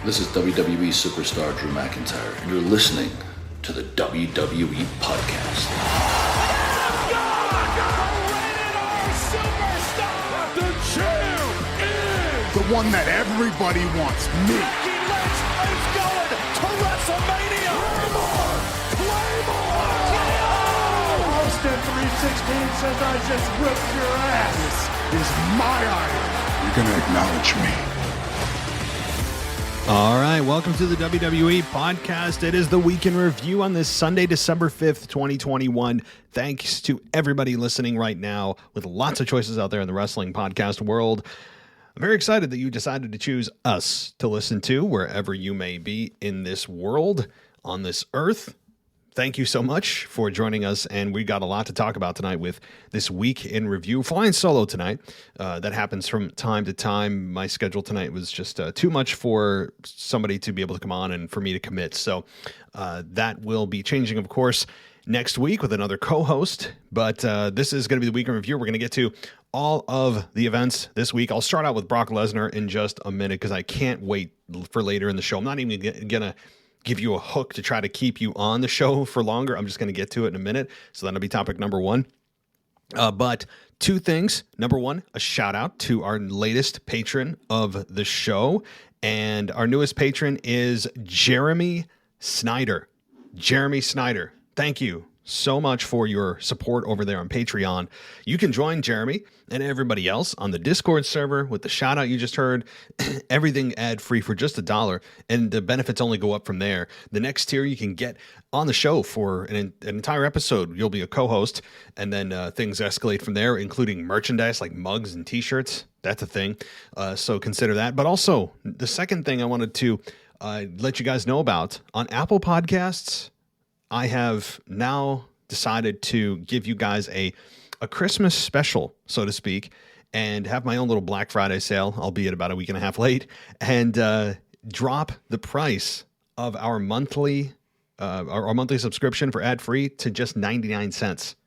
This is WWE superstar Drew McIntyre, and you're listening to the WWE Podcast. The champ is the one that everybody wants, me. Becky Lynch is going to WrestleMania. Claymore! Austin 316 says I just whipped your ass. This is my idol. You're going to acknowledge me. All right, welcome to the WWE Podcast. It is the Week in Review on this Sunday, December 5th, 2021. Thanks to everybody listening right now with lots of choices out there in the wrestling podcast world. I'm very excited that you decided to choose us to listen to wherever you may be in this world, on this earth. Thank you so much for joining us, and we got a lot to talk about tonight with this Week in Review. Flying solo tonight. That happens from time to time. My schedule tonight was just too much for somebody to be able to come on and for me to commit. So that will be changing, of course, next week with another co-host. But this is going to be the Week in Review. We're going to get to all of the events this week. I'll start out with Brock Lesnar in just a minute because I can't wait for later in the show. I'm not even going to give you a hook to try to keep you on the show for longer. I'm just going to get to it in a minute. So that'll be topic number one. But two things. Number one, a shout out to our latest patron of the show. And our newest patron is Jeremy Snyder. Jeremy Snyder, thank you so much for your support over there on Patreon. You can join Jeremy and everybody else on the Discord server with the shout out you just heard. Everything ad free for just $1, and the benefits only go up from there. The next tier you can get on the show for an entire episode. You'll be a co-host, and then things escalate from there, including merchandise like mugs and t-shirts. That's a thing. So consider that. But also the second thing I wanted to let you guys know about on Apple Podcasts, I have now decided to give you guys a Christmas special, so to speak, and have my own little Black Friday sale, albeit about a week and a half late, and drop the price of our monthly subscription for ad-free to just 99 cents.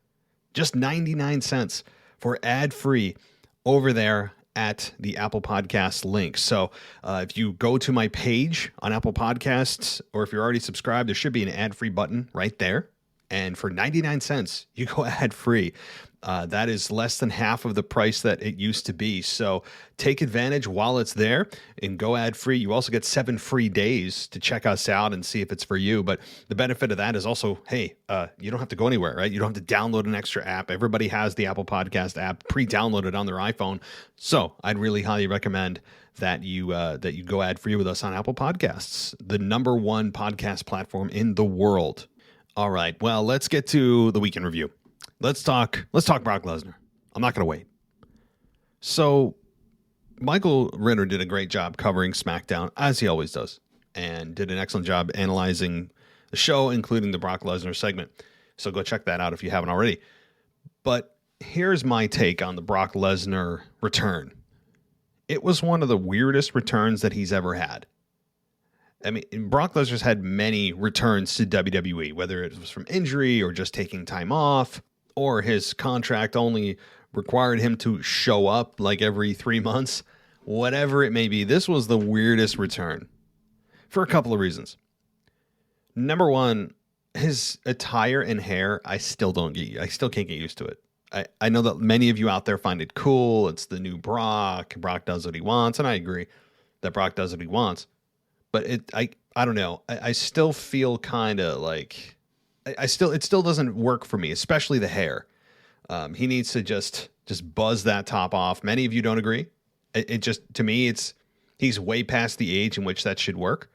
Just 99 cents for ad-free over there at the Apple Podcasts link. So if you go to my page on Apple Podcasts, or if you're already subscribed, there should be an ad-free button right there. And for 99 cents, you go ad-free. That is less than half of the price that it used to be. So take advantage while it's there and go ad-free. You also get 7 free days to check us out and see if it's for you. But the benefit of that is also, hey, you don't have to go anywhere, right? You don't have to download an extra app. Everybody has the Apple Podcast app pre-downloaded on their iPhone. So I'd really highly recommend that you go ad-free with us on Apple Podcasts, the #1 podcast platform in the world. All right, well, let's get to the Week in Review. Let's talk Brock Lesnar. I'm not going to wait. So Michael Ritter did a great job covering SmackDown, as he always does, and did an excellent job analyzing the show, including the Brock Lesnar segment. So go check that out if you haven't already. But here's my take on the Brock Lesnar return. It was one of the weirdest returns that he's ever had. I mean, Brock Lesnar's had many returns to WWE, whether it was from injury or just taking time off, or his contract only required him to show up like every 3 months. Whatever it may be, this was the weirdest return for a couple of reasons. Number one, his attire and hair, I still can't get used to it. I know that many of you out there find it cool. It's the new Brock. Brock does what he wants, and I agree that Brock does what he wants. But I don't know. I still feel kind of like it still doesn't work for me, especially the hair. He needs to just buzz that top off. Many of you don't agree. It just, to me, he's way past the age in which that should work.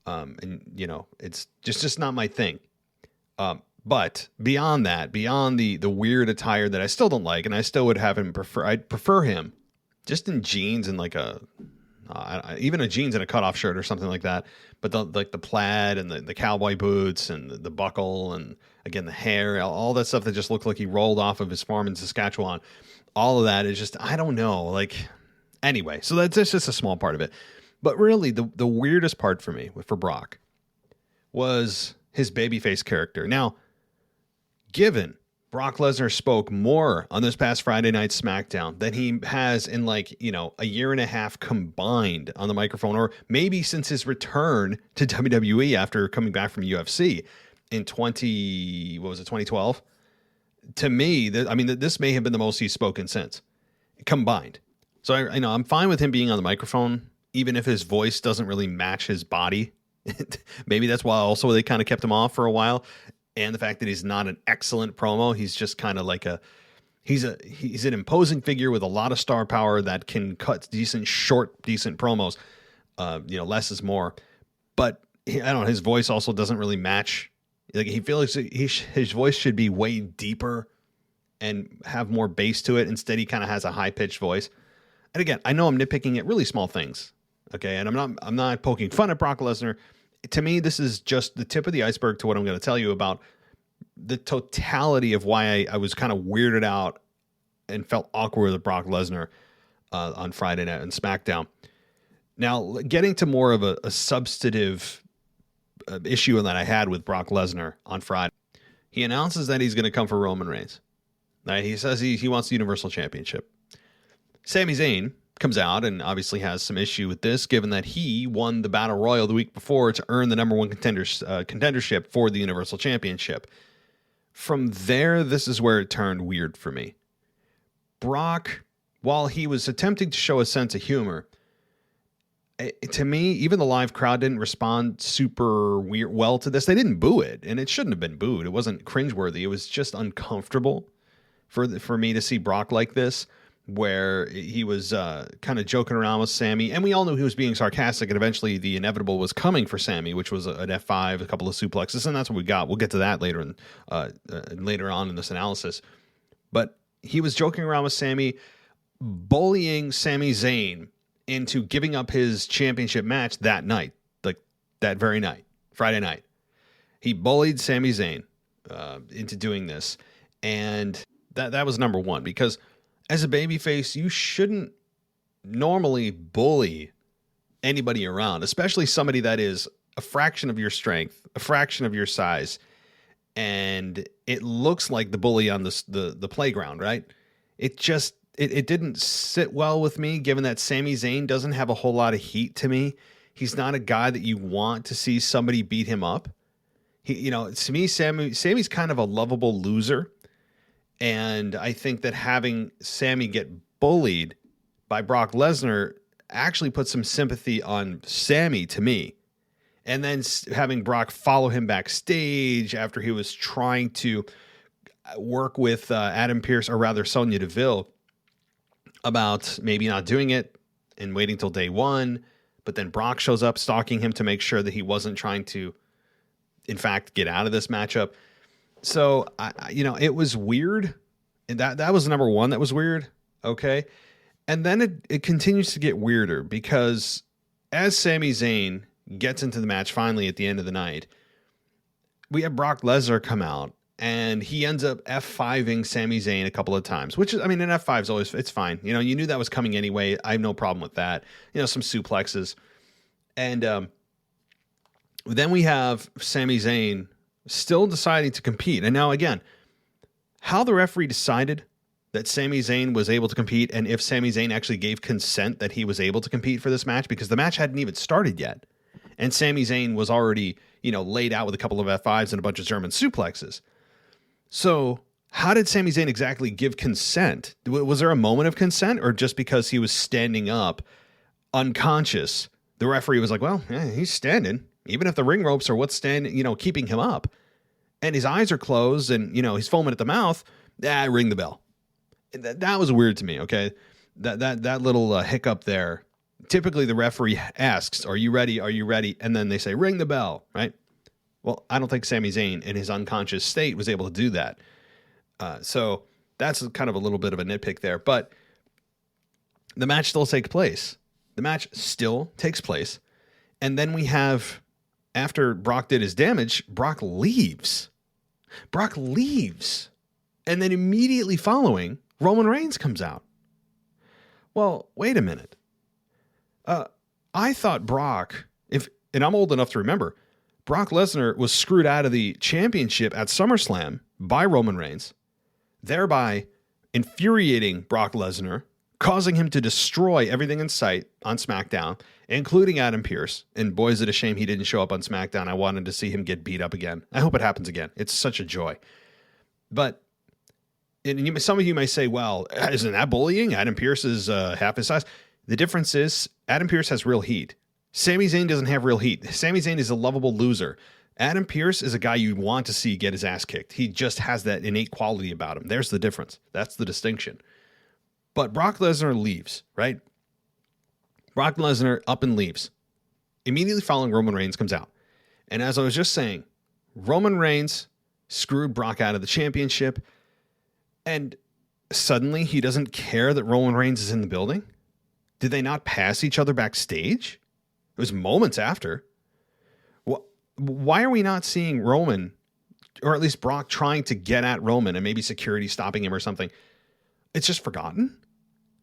And you know, it's just not my thing. But beyond that, beyond the weird attire that I still don't like, and I still would have him I'd prefer him just in jeans and like even a jeans and a cutoff shirt or something like that. But the plaid and the cowboy boots and the buckle and again the hair, all that stuff that just looked like he rolled off of his farm in Saskatchewan. All of that is just, I don't know. Like, anyway, so that's just a small part of it. But really, the weirdest part for me for Brock was his babyface character. Now, given Brock Lesnar spoke more on this past Friday night SmackDown than he has in a year and a half combined on the microphone, or maybe since his return to WWE after coming back from UFC in 2012. To me, this may have been the most he's spoken since combined. So I'm fine with him being on the microphone, even if his voice doesn't really match his body. Maybe that's why also they kind of kept him off for a while. And the fact that he's not an excellent promo, he's just kind of like he's an imposing figure with a lot of star power that can cut decent promos. Less is more. But I don't know, his voice also doesn't really match. Like, he feels like his voice should be way deeper and have more bass to it. Instead, he kind of has a high pitched voice. And again, I know I'm nitpicking at really small things. Okay, and I'm not poking fun at Brock Lesnar. To me, this is just the tip of the iceberg to what I'm going to tell you about the totality of why I was kind of weirded out and felt awkward with Brock Lesnar on Friday night on SmackDown. Now, getting to more of a substantive issue that I had with Brock Lesnar on Friday, he announces that he's going to come for Roman Reigns. Right? He says he wants the Universal Championship. Sami Zayn comes out and obviously has some issue with this, given that he won the Battle Royal the week before to earn the number one contendership for the Universal Championship. From there, this is where it turned weird for me. Brock, while he was attempting to show a sense of humor, to me, even the live crowd didn't respond super well to this. They didn't boo it, and it shouldn't have been booed. It wasn't cringeworthy. It was just uncomfortable for me to see Brock like this, where he was kind of joking around with Sami, and we all knew he was being sarcastic, and eventually the inevitable was coming for Sami, which was an F5, a couple of suplexes, and that's what we got. We'll get to that later on in this analysis. But he was joking around with Sami, bullying Sami Zayn into giving up his championship match that night, like that very night, Friday night. He bullied Sami Zayn into doing this, and that was number one, because as a babyface, you shouldn't normally bully anybody around, especially somebody that is a fraction of your strength, a fraction of your size, and it looks like the bully on the playground, right? It didn't sit well with me, given that Sami Zayn doesn't have a whole lot of heat to me. He's not a guy that you want to see somebody beat him up. To me, Sami's kind of a lovable loser. And I think that having Sami get bullied by Brock Lesnar actually put some sympathy on Sami to me. And then having Brock follow him backstage after he was trying to work with Adam Pearce, or rather Sonia Deville, about maybe not doing it and waiting till day one. But then Brock shows up stalking him to make sure that he wasn't trying to, in fact, get out of this matchup. So, it was weird. And that was number one. That was weird. Okay. And then it continues to get weirder, because as Sami Zayn gets into the match finally at the end of the night, we have Brock Lesnar come out, and he ends up F5ing Sami Zayn a couple of times, which is, an F5 is always, it's fine. You knew that was coming anyway. I have no problem with that. Some suplexes. And then we have Sami Zayn still deciding to compete. And now, again, how the referee decided that Sami Zayn was able to compete, and if Sami Zayn actually gave consent that he was able to compete for this match, because the match hadn't even started yet, and Sami Zayn was already, laid out with a couple of F5s and a bunch of German suplexes. So how did Sami Zayn exactly give consent? Was there a moment of consent, or just because he was standing up unconscious, the referee was like, well, yeah, he's standing, even if the ring ropes are what's standing, keeping him up, and his eyes are closed, and, he's foaming at the mouth, ring the bell. That was weird to me. Okay. That little hiccup there. Typically the referee asks, are you ready? Are you ready? And then they say, ring the bell. Right. Well, I don't think Sami Zayn in his unconscious state was able to do that. So that's kind of a little bit of a nitpick there, but the match still takes place. And then we have, after Brock did his damage, Brock leaves. And then immediately following, Roman Reigns comes out. Well, wait a minute. I thought Brock, and I'm old enough to remember, Brock Lesnar was screwed out of the championship at SummerSlam by Roman Reigns. thereby infuriating Brock Lesnar, causing him to destroy everything in sight on SmackDown, including Adam Pearce. And boy, is it a shame he didn't show up on SmackDown. I wanted to see him get beat up again. I hope it happens again. It's such a joy. But some of you may say, well, isn't that bullying? Adam Pearce is half his size. The difference is Adam Pearce has real heat. Sami Zayn doesn't have real heat. Sami Zayn is a lovable loser. Adam Pearce is a guy you want to see get his ass kicked. He just has that innate quality about him. There's the difference. That's the distinction. But Brock Lesnar leaves, right? Brock Lesnar up and leaves. Immediately following, Roman Reigns comes out. And as I was just saying, Roman Reigns screwed Brock out of the championship. And suddenly he doesn't care that Roman Reigns is in the building? Did they not pass each other backstage? It was moments after. Why are we not seeing Roman, or at least Brock, trying to get at Roman and maybe security stopping him or something? It's just forgotten?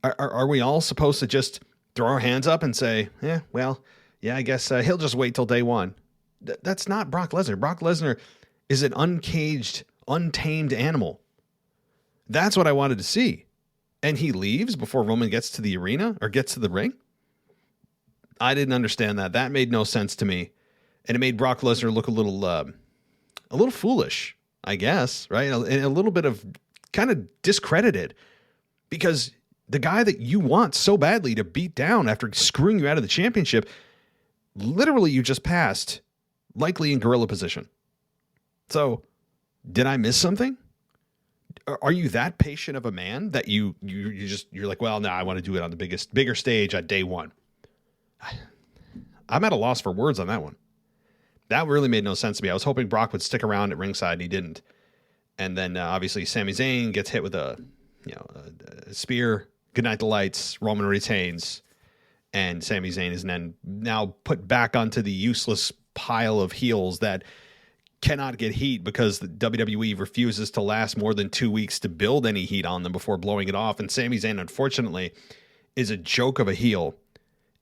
Are we all supposed to just throw our hands up and say, I guess he'll just wait till day one? That's not Brock Lesnar. Brock Lesnar is an uncaged, untamed animal. That's what I wanted to see. And he leaves before Roman gets to the arena or gets to the ring? I didn't understand that. That made no sense to me. And it made Brock Lesnar look a little foolish, I guess, right? And a little bit of kind of discredited, because the guy that you want so badly to beat down after screwing you out of the championship, literally you just passed, likely in gorilla position. So did I miss something? Are you that patient of a man that you're like, well, no, I want to do it on the bigger stage at day one? I'm at a loss for words on that one. That really made no sense to me. I was hoping Brock would stick around at ringside, and he didn't. And then obviously Sami Zayn gets hit with a spear. Good night, the lights. Roman retains, and Sami Zayn is then now put back onto the useless pile of heels that cannot get heat because the WWE refuses to last more than 2 weeks to build any heat on them before blowing it off. And Sami Zayn, unfortunately, is a joke of a heel.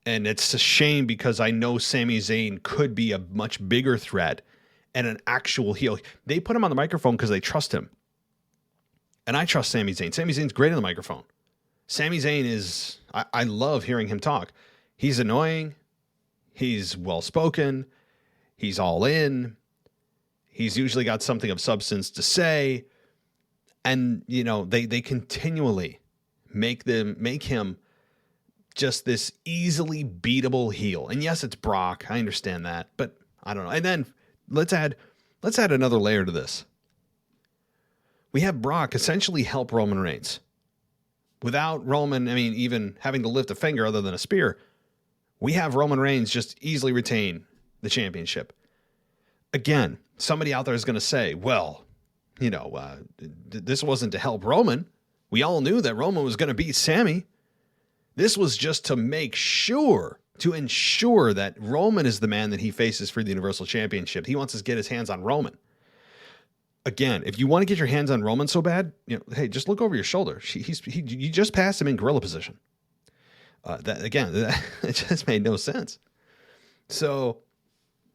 And it's a shame because I know Sami Zayn could be a much bigger threat and an actual heel. They put him on the microphone because they trust him. And I trust Sami Zayn. Sami Zayn's great on the microphone. Sami Zayn is, I love hearing him talk. He's annoying. He's well-spoken. He's all in. He's usually got something of substance to say. And, they continually make him just this easily beatable heel. And yes, it's Brock. I understand that, but I don't know. And then let's add another layer to this. We have Brock essentially help Roman Reigns. Without Roman, even having to lift a finger other than a spear, we have Roman Reigns just easily retain the championship. Again, somebody out there is going to say, well, this wasn't to help Roman. We all knew that Roman was going to beat Sami. This was just to ensure that Roman is the man that he faces for the Universal Championship. He wants to get his hands on Roman. Again, if you want to get your hands on Roman so bad, hey, just look over your shoulder. You just passed him in gorilla position. It just made no sense. So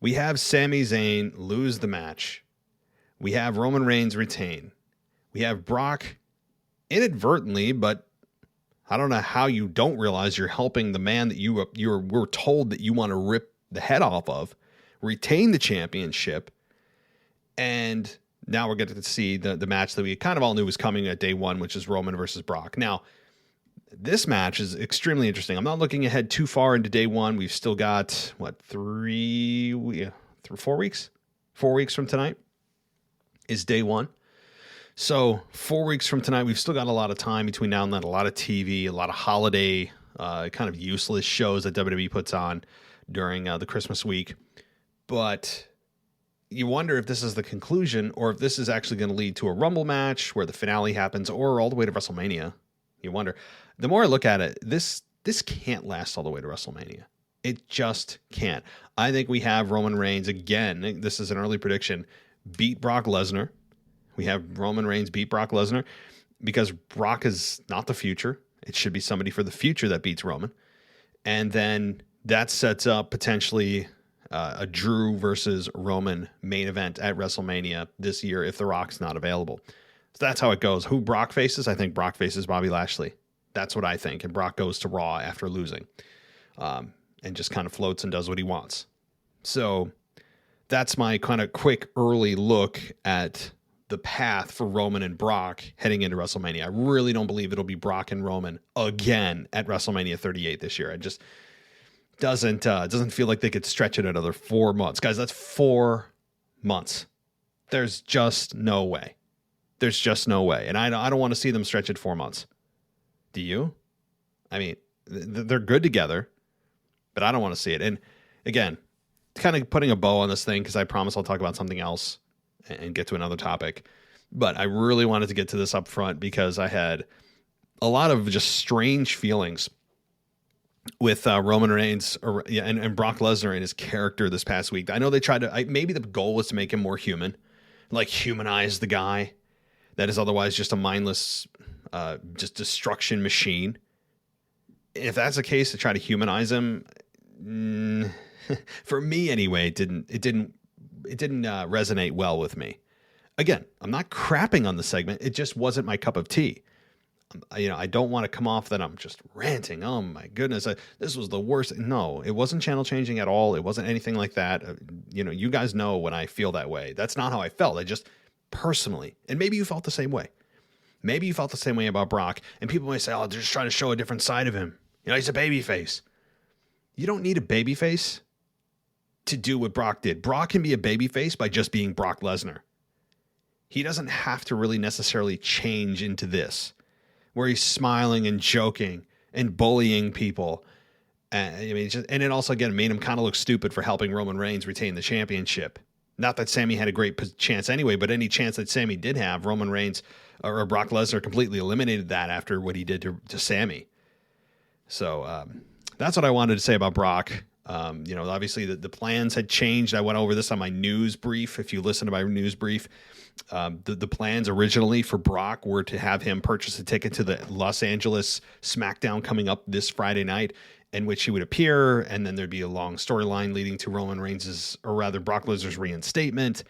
we have Sami Zayn lose the match. We have Roman Reigns retain. We have Brock inadvertently, but I don't know how you don't realize you're helping the man that you were told that you want to rip the head off of, retain the championship, and now we're getting to see the match that we kind of all knew was coming at day one, which is Roman versus Brock. Now, this match is extremely interesting. I'm not looking ahead too far into day one. We've still got, 4 weeks? 4 weeks from tonight is day one. So 4 weeks from tonight, we've still got a lot of time between now and then, a lot of TV, a lot of holiday kind of useless shows that WWE puts on during the Christmas week. But you wonder if this is the conclusion or if this is actually going to lead to a Rumble match where the finale happens or all the way to WrestleMania. You wonder. The more I look at it, this can't last all the way to WrestleMania. It just can't. I think we have Roman Reigns, again, this is an early prediction, beat Brock Lesnar. We have Roman Reigns beat Brock Lesnar because Brock is not the future. It should be somebody for the future that beats Roman. And then that sets up potentially a Drew versus Roman main event at WrestleMania this year if The Rock's not available. So that's how it goes. Who Brock faces? I think Brock faces Bobby Lashley. That's what I think. And Brock goes to Raw after losing, and just kind of floats and does what he wants. So that's my kind of quick early look at the path for Roman and Brock heading into WrestleMania. I really don't believe it'll be Brock and Roman again at WrestleMania 38 this year. It just doesn't feel like they could stretch it another 4 months. Guys, that's 4 months. There's just no way. There's just no way. And I don't want to see them stretch it 4 months. Do you? I mean, they're good together, but I don't want to see it. And again, kind of putting a bow on this thing, because I promise I'll talk about something else and get to another topic. But I really wanted to get to this up front because I had a lot of just strange feelings with Roman Reigns and Brock Lesnar and his character this past week. I know they tried to, maybe the goal was to make him more human, like humanize the guy that is otherwise just a mindless, just destruction machine. If that's the case, to try to humanize him, for me anyway, it didn't resonate well with me. Again, I'm not crapping on the segment. It just wasn't my cup of tea. I don't want to come off that I'm just ranting. Oh my goodness, this was the worst. No, it wasn't channel changing at all. It wasn't anything like that. You guys know when I feel that way. That's not how I felt. I just personally, and maybe you felt the same way. Maybe you felt the same way about Brock, and people may say, oh, they're just trying to show a different side of him. He's a babyface. You don't need a babyface to do what Brock did. Brock can be a babyface by just being Brock Lesnar. He doesn't have to really necessarily change into this, where he's smiling and joking and bullying people. And it also, again, made him kind of look stupid for helping Roman Reigns retain the championship. Not that Sammy had a great chance anyway, but any chance that Sammy did have, Roman Reigns or Brock Lesnar completely eliminated that after what he did to Sammy. So that's what I wanted to say about Brock. Obviously the plans had changed. I went over this on my news brief. If you listen to my news brief, the plans originally for Brock were to have him purchase a ticket to the Los Angeles SmackDown coming up this Friday night, in which he would appear, and then there'd be a long storyline leading to Roman Reigns' or rather Brock Lesnar's reinstatement.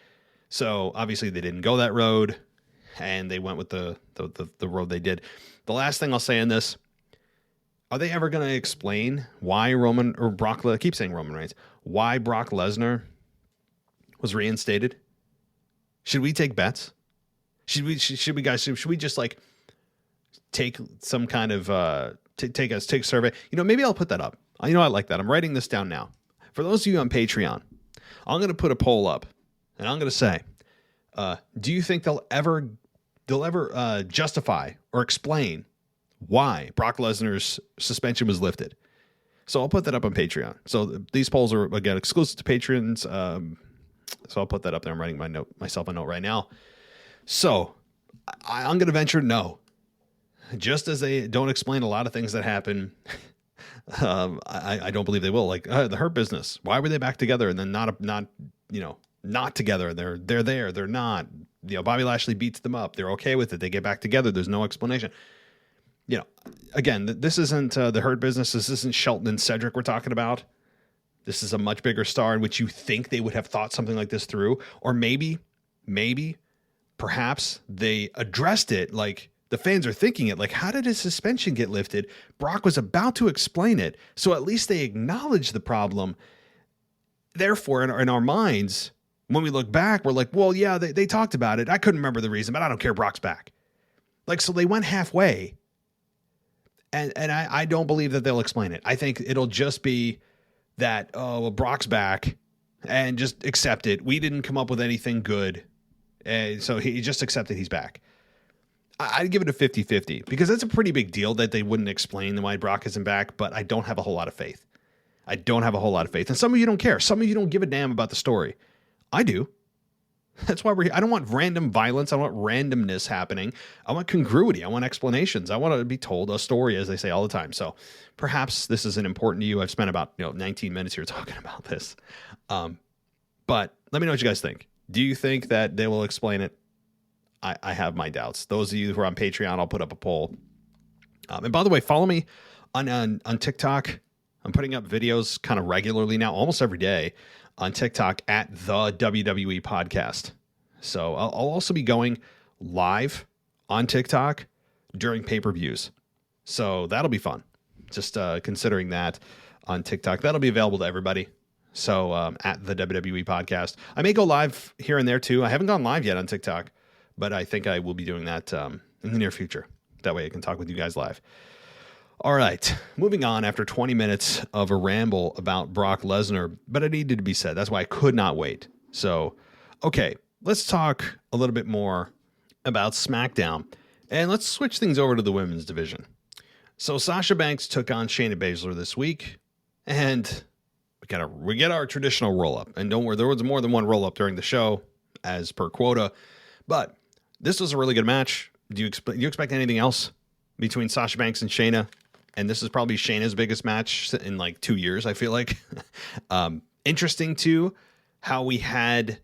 So obviously they didn't go that road, and they went with the road they did. The last thing I'll say in this: are they ever going to explain why I keep saying Roman Reigns, why Brock Lesnar was reinstated? Should we take bets? Should we just like take some kind of, take a survey? Maybe I'll put that up. I like that. I'm writing this down now. For those of you on Patreon, I'm going to put a poll up, and I'm going to say, do you think they'll ever justify or explain why Brock Lesnar's suspension was lifted? So I'll put that up on Patreon. So these polls are, again, exclusive to patrons. So I'll put that up there. I'm writing myself a note right now. So I'm going to venture no. Just as they don't explain a lot of things that happen, I don't believe they will. Like the Hurt Business. Why were they back together and then not together? They're there. They're not. Bobby Lashley beats them up. They're okay with it. They get back together. There's no explanation. Again, this isn't the Hurt Business. This isn't Shelton and Cedric we're talking about. This is a much bigger star in which you think they would have thought something like this through. Or maybe, perhaps they addressed it like the fans are thinking it. Like, how did his suspension get lifted? Brock was about to explain it. So at least they acknowledged the problem. Therefore, in our minds, when we look back, we're like, well, yeah, they talked about it. I couldn't remember the reason, but I don't care. Brock's back. Like, so they went halfway. And I don't believe that they'll explain it. I think it'll just be that, Brock's back, and just accept it. We didn't come up with anything good. And so he just accepted he's back. I'd give it a 50-50 because that's a pretty big deal that they wouldn't explain why Brock isn't back, but I don't have a whole lot of faith. And some of you don't care. Some of you don't give a damn about the story. I do. That's why I don't want random violence. I don't want randomness happening. I want congruity. I want explanations. I want to be told a story, as they say all the time. So perhaps this isn't important to you. I've spent about 19 minutes here talking about this. But let me know what you guys think. Do you think that they will explain it? I have my doubts. Those of you who are on Patreon, I'll put up a poll. And by the way, follow me on TikTok. I'm putting up videos kind of regularly now, almost every day, on TikTok at the WWE podcast. So I'll also be going live on TikTok during pay-per-views. So that'll be fun. Just considering that on TikTok. That'll be available to everybody. So at the WWE podcast. I may go live here and there too. I haven't gone live yet on TikTok, but I think I will be doing that in the near future. That way I can talk with you guys live. All right, moving on after 20 minutes of a ramble about Brock Lesnar, but it needed to be said. That's why I could not wait. So, okay, let's talk a little bit more about SmackDown, and let's switch things over to the women's division. So Sasha Banks took on Shayna Baszler this week, and we get our traditional roll-up. And don't worry, there was more than one roll-up during the show, as per quota, but this was a really good match. Do you expect anything else between Sasha Banks and Shayna? And this is probably Shayna's biggest match in like 2 years, I feel like. Interesting, too, how we had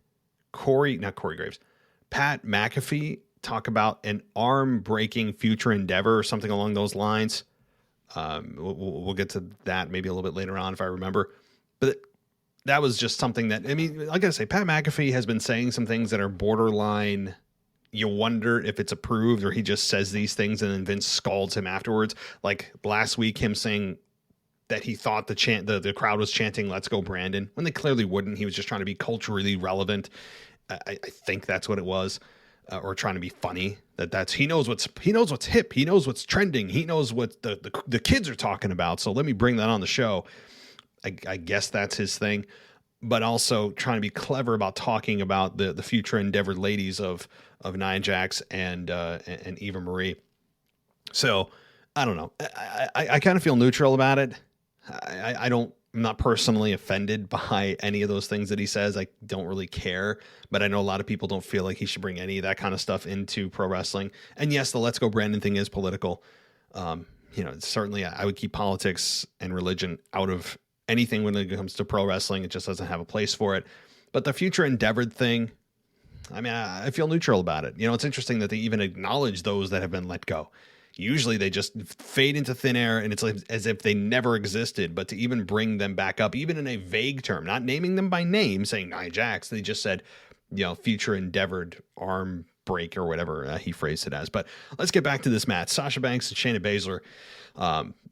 Pat McAfee talk about an arm-breaking future endeavor or something along those lines. We'll get to that maybe a little bit later on if I remember. But that was just something that, I mean, like I say, Pat McAfee has been saying some things that are borderline. You wonder if it's approved or he just says these things and then Vince scalds him afterwards. Like last week, him saying that he thought the crowd was chanting "Let's go Brandon" when they clearly wouldn't. He was just trying to be culturally relevant. I think that's what it was, or trying to be funny. He knows what's hip. He knows what's trending. He knows what the kids are talking about. So let me bring that on the show. I guess that's his thing. But also trying to be clever about talking about the future endeavored ladies of Nia Jax and Eva Marie. So I don't know. I kind of feel neutral about it. I'm not personally offended by any of those things that he says. I don't really care, but I know a lot of people don't feel like he should bring any of that kind of stuff into pro wrestling. And yes, the "Let's Go Brandon" thing is political. Certainly I would keep politics and religion out of anything when it comes to pro wrestling. It just doesn't have a place for it. But the future endeavored thing, I mean, I feel neutral about it. It's interesting that they even acknowledge those that have been let go. Usually they just fade into thin air and it's like as if they never existed. But to even bring them back up, even in a vague term, not naming them by name, saying Nia Jax, they just said, future endeavored arm break or whatever he phrased it as. But let's get back to this match. Sasha Banks and Shayna Baszler.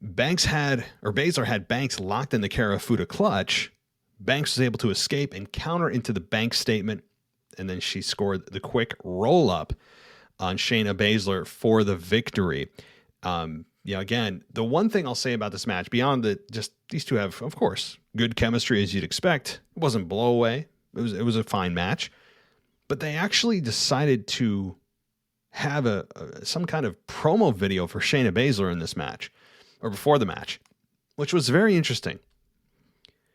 Baszler had Banks locked in the Karafuda clutch. Banks was able to escape and counter into the Banks statement, and then she scored the quick roll-up on Shayna Baszler for the victory. Again, the one thing I'll say about this match, beyond just these two have, of course, good chemistry as you'd expect. It wasn't blow away. It was a fine match, but they actually decided to have some kind of promo video for Shayna Baszler in this match, or before the match, which was very interesting.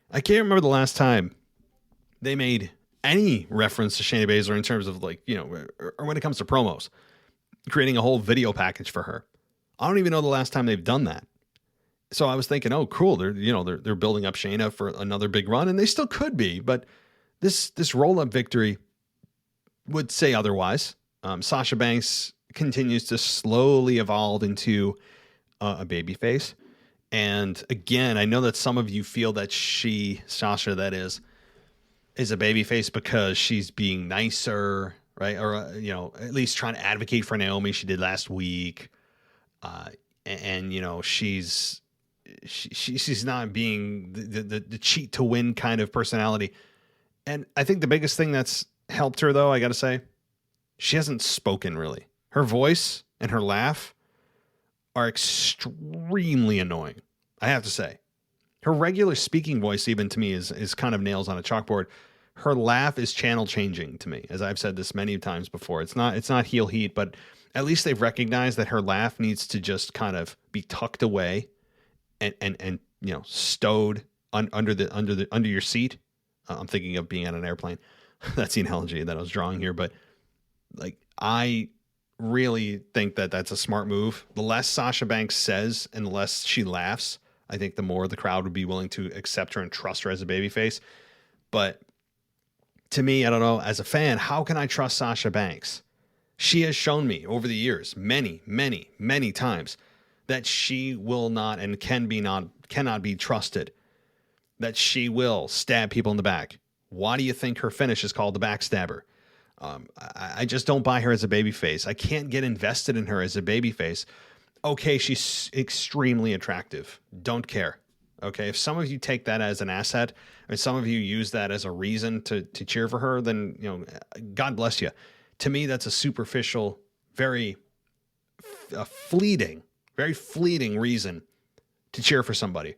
I can't remember the last time they made any reference to Shayna Baszler in terms of or when it comes to promos, creating a whole video package for her. I don't even know the last time they've done that. So I was thinking, oh, cool. They're building up Shayna for another big run, and they still could be, but this roll-up victory would say otherwise. Sasha Banks continues to slowly evolve into a babyface. And again, I know that some of you feel that Sasha, that is a babyface because she's being nicer, right? Or, at least trying to advocate for Naomi. She did last week. She's not being the cheat to win kind of personality. And I think the biggest thing that's helped her, though, I got to say, she hasn't spoken really. Her voice and her laugh are extremely annoying, I have to say. Her regular speaking voice, even to me, is kind of nails on a chalkboard. Her laugh is channel changing to me, as I've said this many times before. It's not heel heat, but at least they've recognized that her laugh needs to just kind of be tucked away and stowed under your seat. I'm thinking of being on an airplane. That's the analogy that I was drawing here, but I really think that that's a smart move. The less Sasha Banks says and the less she laughs, I think the more the crowd would be willing to accept her and trust her as a babyface. But to me, I don't know, as a fan, how can I trust Sasha Banks? She has shown me over the years, many, many, many times, that she will not and cannot be trusted. That she will stab people in the back. Why do you think her finish is called the backstabber? I just don't buy her as a babyface. I can't get invested in her as a babyface. Okay, she's extremely attractive. Don't care. Okay, if some of you take that as an asset, or some of you use that as a reason to cheer for her, then God bless you. To me, that's a superficial, very fleeting reason to cheer for somebody.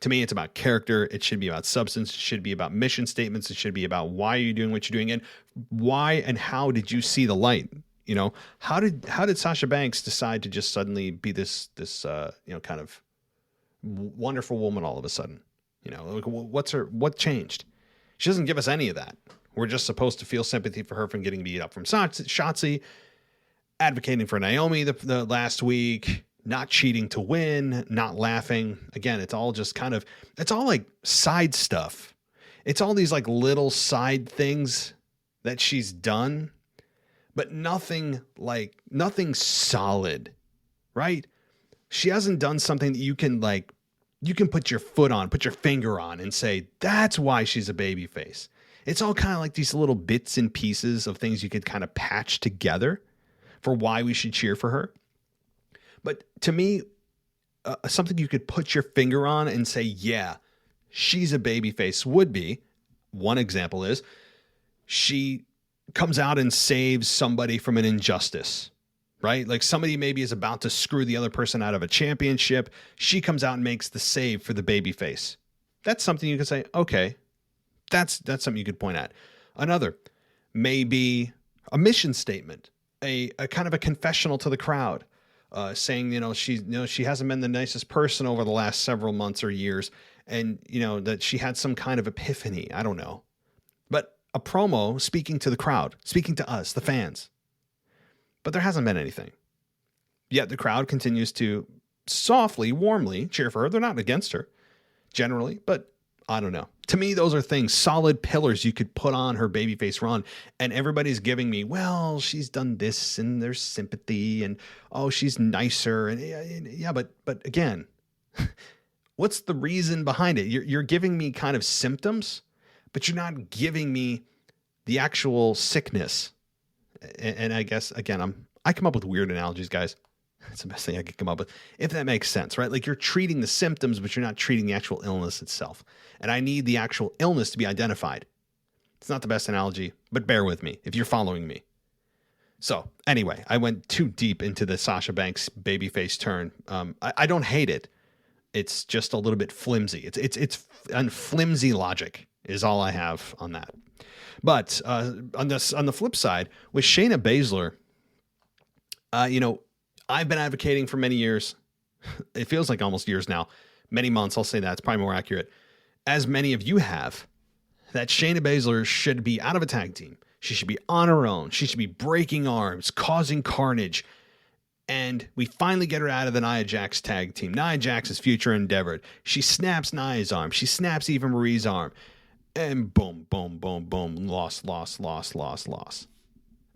To me, it's about character. It should be about substance. It should be about mission statements. It should be about why are you doing what you're doing, and why and how did you see the light? How did Sasha Banks decide to just suddenly be this kind of wonderful woman all of a sudden? What changed? She doesn't give us any of that. We're just supposed to feel sympathy for her from getting beat up from Shotzi, advocating for Naomi the last week, not cheating to win, not laughing. Again, it's all just it's all like side stuff. It's all these like little side things that she's done, but nothing solid, right? She hasn't done something that you can put your foot on, put your finger on and say, that's why she's a babyface. It's all kind of like these little bits and pieces of things you could kind of patch together for why we should cheer for her. But to me, something you could put your finger on and say, yeah, she's a babyface would be, one example is, she comes out and saves somebody from an injustice, right? Like somebody maybe is about to screw the other person out of a championship. She comes out and makes the save for the babyface. That's something you could say, okay, that's something you could point at. Another, maybe a mission statement, a kind of a confessional to the crowd, saying, she hasn't been the nicest person over the last several months or years. And, that she had some kind of epiphany. I don't know. But a promo speaking to the crowd, speaking to us, the fans. But there hasn't been anything. Yet the crowd continues to softly, warmly cheer for her. They're not against her generally, but I don't know. To me, those are things, solid pillars you could put on her babyface run. And everybody's giving me, well, she's done this and there's sympathy and, oh, she's nicer. And yeah, but again, what's the reason behind it? You're giving me kind of symptoms, but you're not giving me the actual sickness. And I guess, again, I come up with weird analogies, guys. That's the best thing I could come up with, if that makes sense, right? Like you're treating the symptoms, but you're not treating the actual illness itself. And I need the actual illness to be identified. It's not the best analogy, but bear with me if you're following me. So anyway, I went too deep into the Sasha Banks babyface turn. I don't hate it. It's just a little bit flimsy. It's flimsy logic is all I have on that. But on the flip side, with Shayna Baszler, I've been advocating for many years. It feels like almost years now. Many months, I'll say that. It's probably more accurate. As many of you have, that Shayna Baszler should be out of a tag team. She should be on her own. She should be breaking arms, causing carnage. And we finally get her out of the Nia Jax tag team. Nia Jax's future endeavored. She snaps Nia's arm. She snaps Eva Marie's arm. And boom, boom, boom, boom. Loss.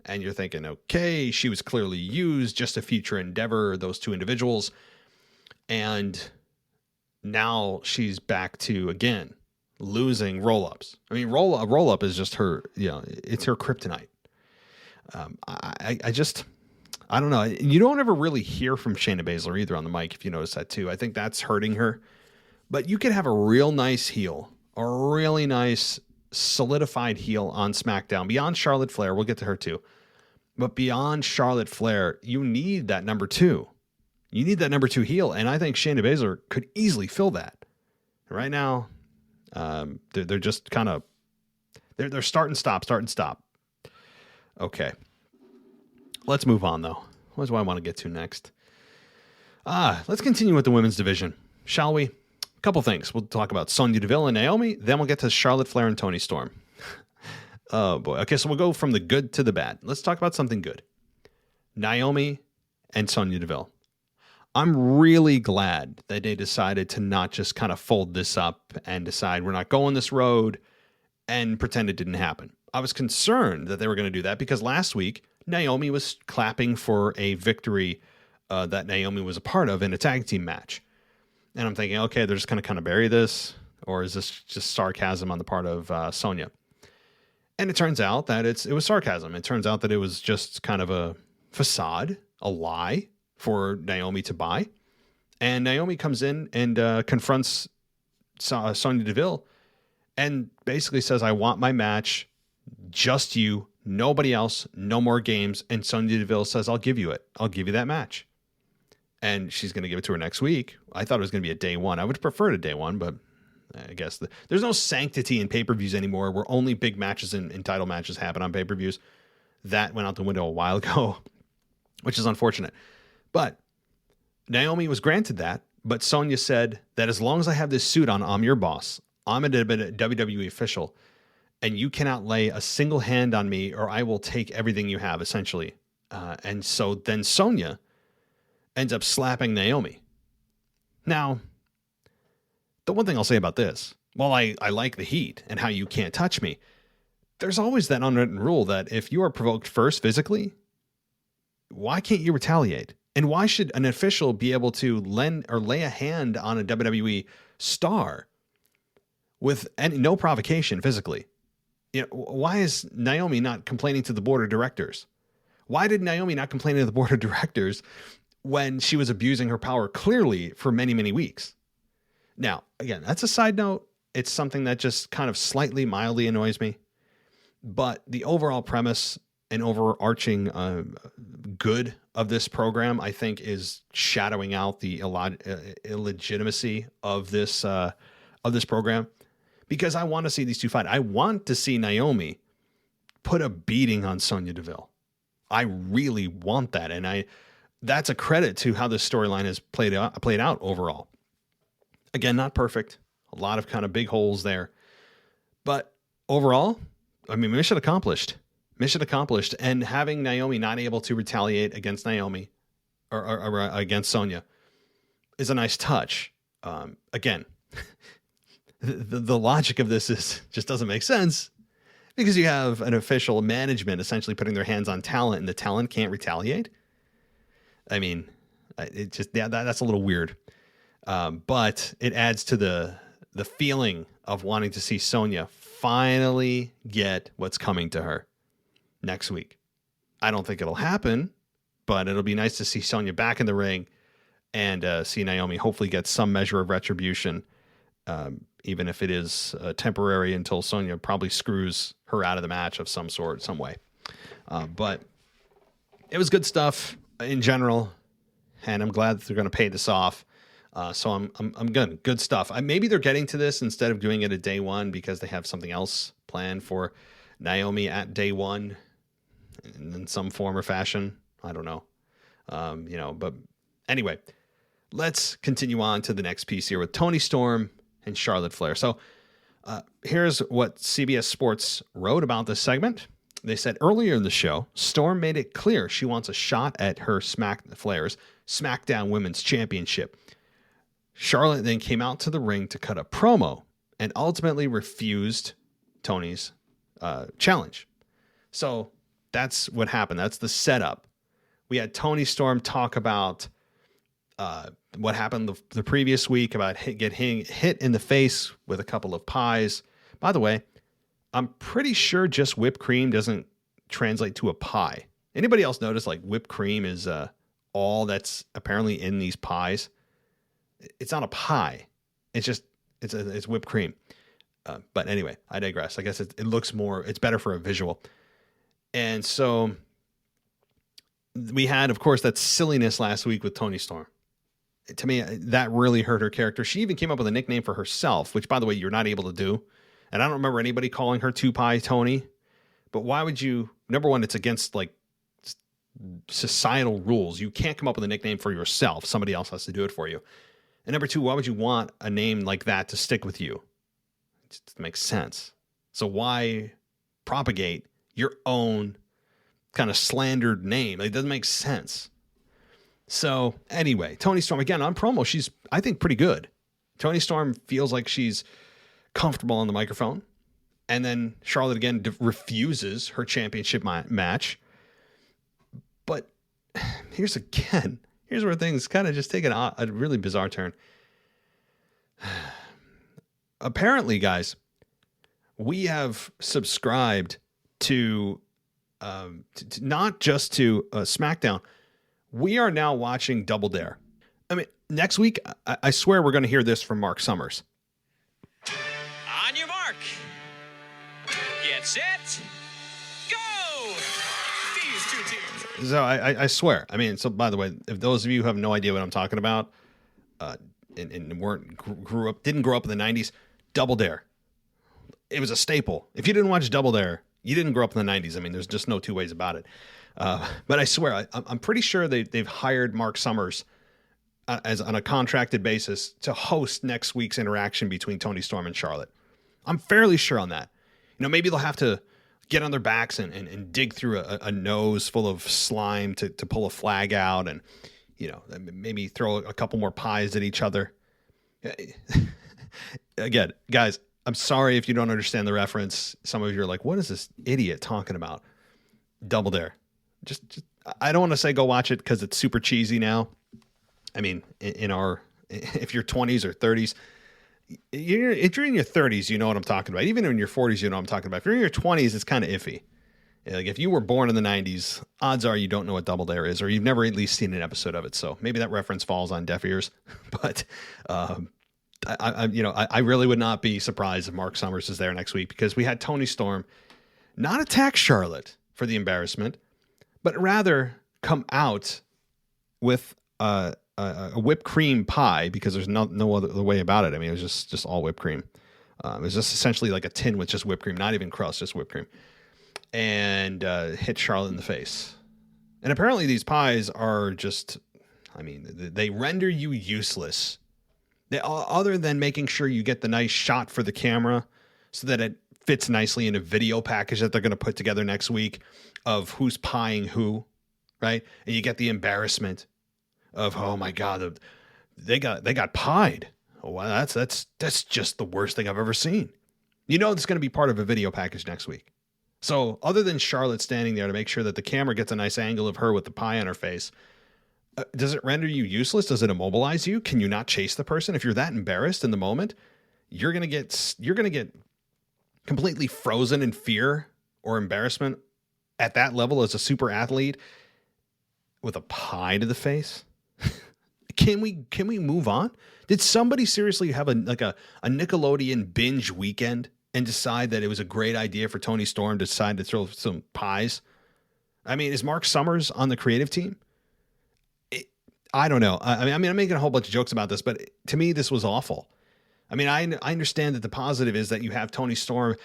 And you're thinking, okay, she was clearly used, just a future endeavor, those two individuals. And now she's back to, again, losing roll-ups. I mean, roll-up is just her, it's her kryptonite. I don't know. You don't ever really hear from Shayna Baszler either on the mic, if you notice that too. I think that's hurting her. But you could have a real nice heel, a really nice solidified heel on SmackDown beyond Charlotte Flair. We'll get to her too. But beyond Charlotte Flair, you need that number two. You need that number two heel. And I think Shayna Baszler could easily fill that. Right now, they're just kind of, they're start and stop. Okay. Let's move on though. What do I want to get to next? Let's continue with the women's division, shall we? A couple things. We'll talk about Sonia Deville and Naomi. Then we'll get to Charlotte Flair and Toni Storm. Oh boy. Okay, so we'll go from the good to the bad. Let's talk about something good. Naomi and Sonia Deville. I'm really glad that they decided to not just kind of fold this up and decide we're not going this road and pretend it didn't happen. I was concerned that they were going to do that because last week Naomi was clapping for a victory that Naomi was a part of in a tag team match. And I'm thinking, okay, they're just going to kind of bury this, or is this just sarcasm on the part of Sonia? And it turns out that it was sarcasm. It turns out that it was just kind of a facade, a lie for Naomi to buy. And Naomi comes in and confronts Sonia Deville and basically says, I want my match, just you, nobody else, no more games. And Sonia Deville says, I'll give you it. I'll give you that match. And she's going to give it to her next week. I thought it was going to be a day one. I would prefer it a day one, but I guess there's no sanctity in pay-per-views anymore where only big matches and title matches happen on pay-per-views. That went out the window a while ago, which is unfortunate. But Naomi was granted that, but Sonia said that as long as I have this suit on, I'm your boss. I'm a WWE official, and you cannot lay a single hand on me or I will take everything you have, essentially. And so then Sonia ends up slapping Naomi. Now, the one thing I'll say about this, while I like the heat and how you can't touch me, there's always that unwritten rule that if you are provoked first physically, why can't you retaliate? And why should an official be able to lend or lay a hand on a WWE star with no provocation physically? You know, why is Naomi not complaining to the board of directors? Why did Naomi not complain to the board of directors when she was abusing her power clearly for many, many weeks? Now, again, that's a side note. It's something that just kind of slightly, mildly annoys me. But the overall premise and overarching good of this program, I think, is shadowing out the illegitimacy of this program. Because I want to see these two fight. I want to see Naomi put a beating on Sonia Deville. I really want that, and that's a credit to how this storyline has played out overall. Again, not perfect. A lot of kind of big holes there. But overall, I mean, mission accomplished. Mission accomplished. And having Naomi not able to retaliate against Naomi or against Sonia is a nice touch. Again, the logic of this just doesn't make sense because you have an official management essentially putting their hands on talent and the talent can't retaliate. I mean, that's a little weird. But it adds to the feeling of wanting to see Sonia finally get what's coming to her next week. I don't think it'll happen, but it'll be nice to see Sonia back in the ring and see Naomi hopefully get some measure of retribution, even if it is temporary until Sonia probably screws her out of the match of some sort, some way. But it was good stuff in general, and I'm glad that they're going to pay this off. So I'm good. Good stuff. Maybe they're getting to this instead of doing it at day one because they have something else planned for Naomi at day one in some form or fashion. I don't know. But anyway, let's continue on to the next piece here with Toni Storm and Charlotte Flair. So here's what CBS Sports wrote about this segment. They said earlier in the show, Storm made it clear she wants a shot at her Flair's SmackDown Women's Championship. Charlotte then came out to the ring to cut a promo and ultimately refused Toni's challenge. So that's what happened. That's the setup. We had Toni Storm talk about what happened the previous week about getting hit in the face with a couple of pies. By the way, I'm pretty sure just whipped cream doesn't translate to a pie. Anybody else notice like whipped cream is all that's apparently in these pies? It's not a pie. It's just, it's whipped cream. But anyway, I digress. I guess it looks more, it's better for a visual. And so we had, of course, that silliness last week with Toni Storm. To me, that really hurt her character. She even came up with a nickname for herself, which, by the way, you're not able to do. And I don't remember anybody calling her Two Pie Toni. But why would you? Number one, it's against like societal rules. You can't come up with a nickname for yourself. Somebody else has to do it for you. And number two, why would you want a name like that to stick with you? It just makes sense. So why propagate your own kind of slandered name? It doesn't make sense. So anyway, Toni Storm, again, on promo, she's, I think, pretty good. Toni Storm feels like she's comfortable on the microphone. And then Charlotte, again, refuses her championship match. But here's where things kind of just take a really bizarre turn. Apparently, guys, we have subscribed not just to SmackDown. We are now watching Double Dare. I mean, next week, I swear we're going to hear this from Mark Summers. On your mark. Get set. Go! These two teams. So I swear. I mean, so by the way, if those of you who have no idea what I'm talking about, and didn't grow up in the 90s, Double Dare. It was a staple. If you didn't watch Double Dare, you didn't grow up in the 90s. I mean, there's just no two ways about it. But I swear, I'm pretty sure they've hired Mark Summers as on a contracted basis to host next week's interaction between Toni Storm and Charlotte. I'm fairly sure on that. You know, maybe they'll have to get on their backs and dig through a nose full of slime to pull a flag out, and, you know, maybe throw a couple more pies at each other. Again, guys, I'm sorry if you don't understand the reference. Some of you are like, what is this idiot talking about? Double Dare. Just I don't want to say go watch it because it's super cheesy now. I mean, if you're 20s or 30s, if you're in your 30s, you know what I'm talking about. Even in your 40s, you know what I'm talking about. If you're in your 20s, it's kind of iffy. Like if you were born in the 90s, odds are you don't know what Double Dare is, or you've never at least seen an episode of it. So maybe that reference falls on deaf ears. But I really would not be surprised if Mark Summers is there next week, because we had Toni Storm not attack Charlotte for the embarrassment, but rather come out with a whipped cream pie, because there's no other way about it. I mean, it was just all whipped cream. It was just essentially like a tin with just whipped cream, not even crust, just whipped cream, and hit Charlotte in the face. And apparently these pies are just, I mean, they render you useless. Other than making sure you get the nice shot for the camera so that it fits nicely in a video package that they're going to put together next week of who's pieing who, right? And you get the embarrassment of, oh my God, they got pied. Oh, wow, that's just the worst thing I've ever seen. You know, it's going to be part of a video package next week. So other than Charlotte standing there to make sure that the camera gets a nice angle of her with the pie on her face, does it render you useless? Does it immobilize you? Can you not chase the person? If you're that embarrassed in the moment, you're going to get completely frozen in fear or embarrassment at that level as a super athlete with a pie to the face. Can we move on? Did somebody seriously have a Nickelodeon binge weekend and decide that it was a great idea for Toni Storm to decide to throw some pies? I mean, is Mark Summers on the creative team? I don't know. I mean, I'm making a whole bunch of jokes about this, but to me, this was awful. I mean, I understand that the positive is that you have Toni Storm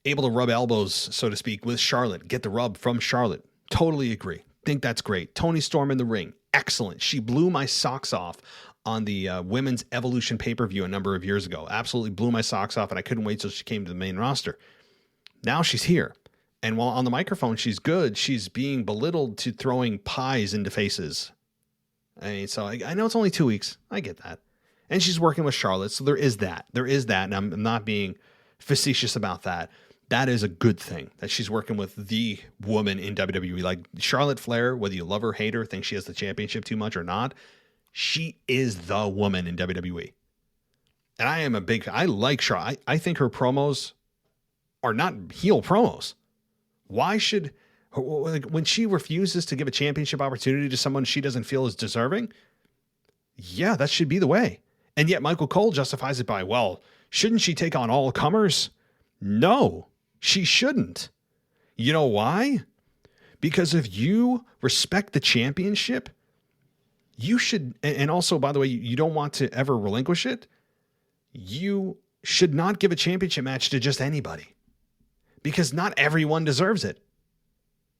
able to rub elbows, so to speak, with Charlotte, get the rub from Charlotte. Totally agree. Think that's great. Toni Storm in the ring. Excellent. She blew my socks off on the Women's Evolution pay-per-view a number of years ago. Absolutely blew my socks off, and I couldn't wait till she came to the main roster. Now she's here. And while on the microphone, she's good. She's being belittled to throwing pies into faces. I mean, so I know it's only 2 weeks. I get that. And she's working with Charlotte. So there is that. And I'm not being facetious about that. That is a good thing that she's working with the woman in WWE. Like Charlotte Flair, whether you love her, hate her, think she has the championship too much or not, she is the woman in WWE. And I like Charlotte. I think her promos are not heel promos. Why should, when she refuses to give a championship opportunity to someone she doesn't feel is deserving, yeah, that should be the way. And yet Michael Cole justifies it by, well, shouldn't she take on all comers? No, she shouldn't. You know why? Because if you respect the championship, you should, and also, by the way, you don't want to ever relinquish it, you should not give a championship match to just anybody. Because not everyone deserves it.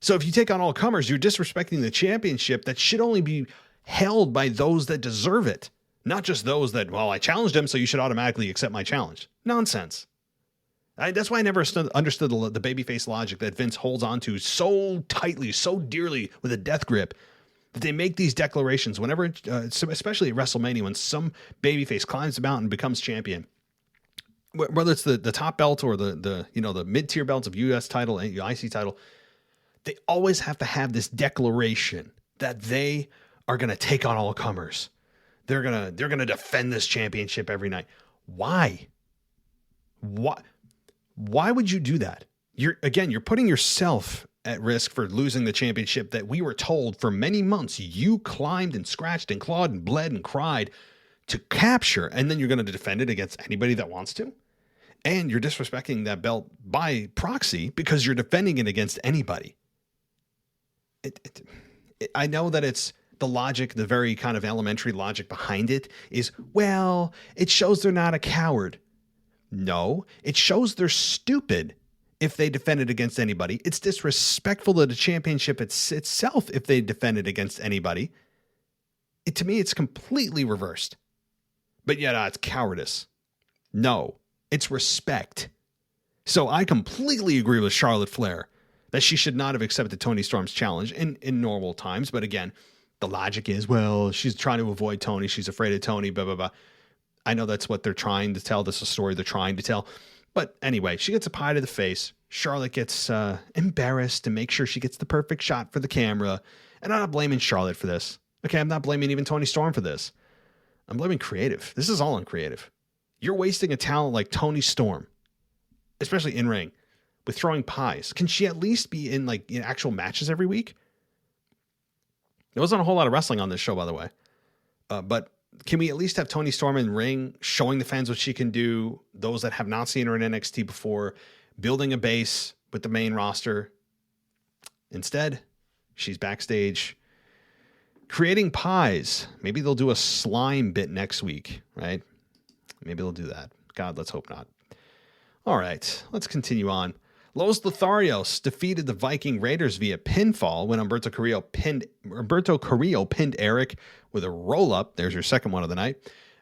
So if you take on all comers, you're disrespecting the championship that should only be held by those that deserve it. Not just those that, well, I challenged him, so you should automatically accept my challenge. Nonsense. That's why I never understood the babyface logic that Vince holds on to so tightly, so dearly with a death grip, that they make these declarations whenever, especially at WrestleMania, when some babyface climbs the mountain and becomes champion. Whether it's the top belt or the mid-tier belts of US title and IC title, they always have to have this declaration that they are going to take on all comers. They're going to defend this championship every night. Why would you do that? you're putting yourself at risk for losing the championship that we were told for many months you climbed and scratched and clawed and bled and cried to capture, and then you're going to defend it against anybody that wants to. And you're disrespecting that belt by proxy because you're defending it against anybody. I know that it's the logic, the very kind of elementary logic behind it is, well, it shows they're not a coward. No, it shows they're stupid if they defend it against anybody. It's disrespectful to the championship itself if they defend it against anybody. To me, it's completely reversed. But yet, it's cowardice. No. It's respect. So I completely agree with Charlotte Flair that she should not have accepted Toni Storm's challenge in normal times. But again, the logic is, well, she's trying to avoid Toni. She's afraid of Toni, blah, blah, blah. I know that's what they're trying to tell. This is a story they're trying to tell. But anyway, she gets a pie to the face. Charlotte gets embarrassed to make sure she gets the perfect shot for the camera. And I'm not blaming Charlotte for this. Okay, I'm not blaming even Toni Storm for this. I'm blaming creative. This is all on creative. You're wasting a talent like Toni Storm, especially in ring, with throwing pies. Can she at least be in actual matches every week? There wasn't a whole lot of wrestling on this show, by the way. But can we at least have Toni Storm in ring, showing the fans what she can do, those that have not seen her in NXT before, building a base with the main roster? Instead, she's backstage creating pies. Maybe they'll do a slime bit next week, right? Maybe they'll do that. God, let's hope not. All right, let's continue on. Los Lotharios defeated the Viking Raiders via pinfall when Humberto Carrillo pinned Eric with a roll-up. There's your second one of the night.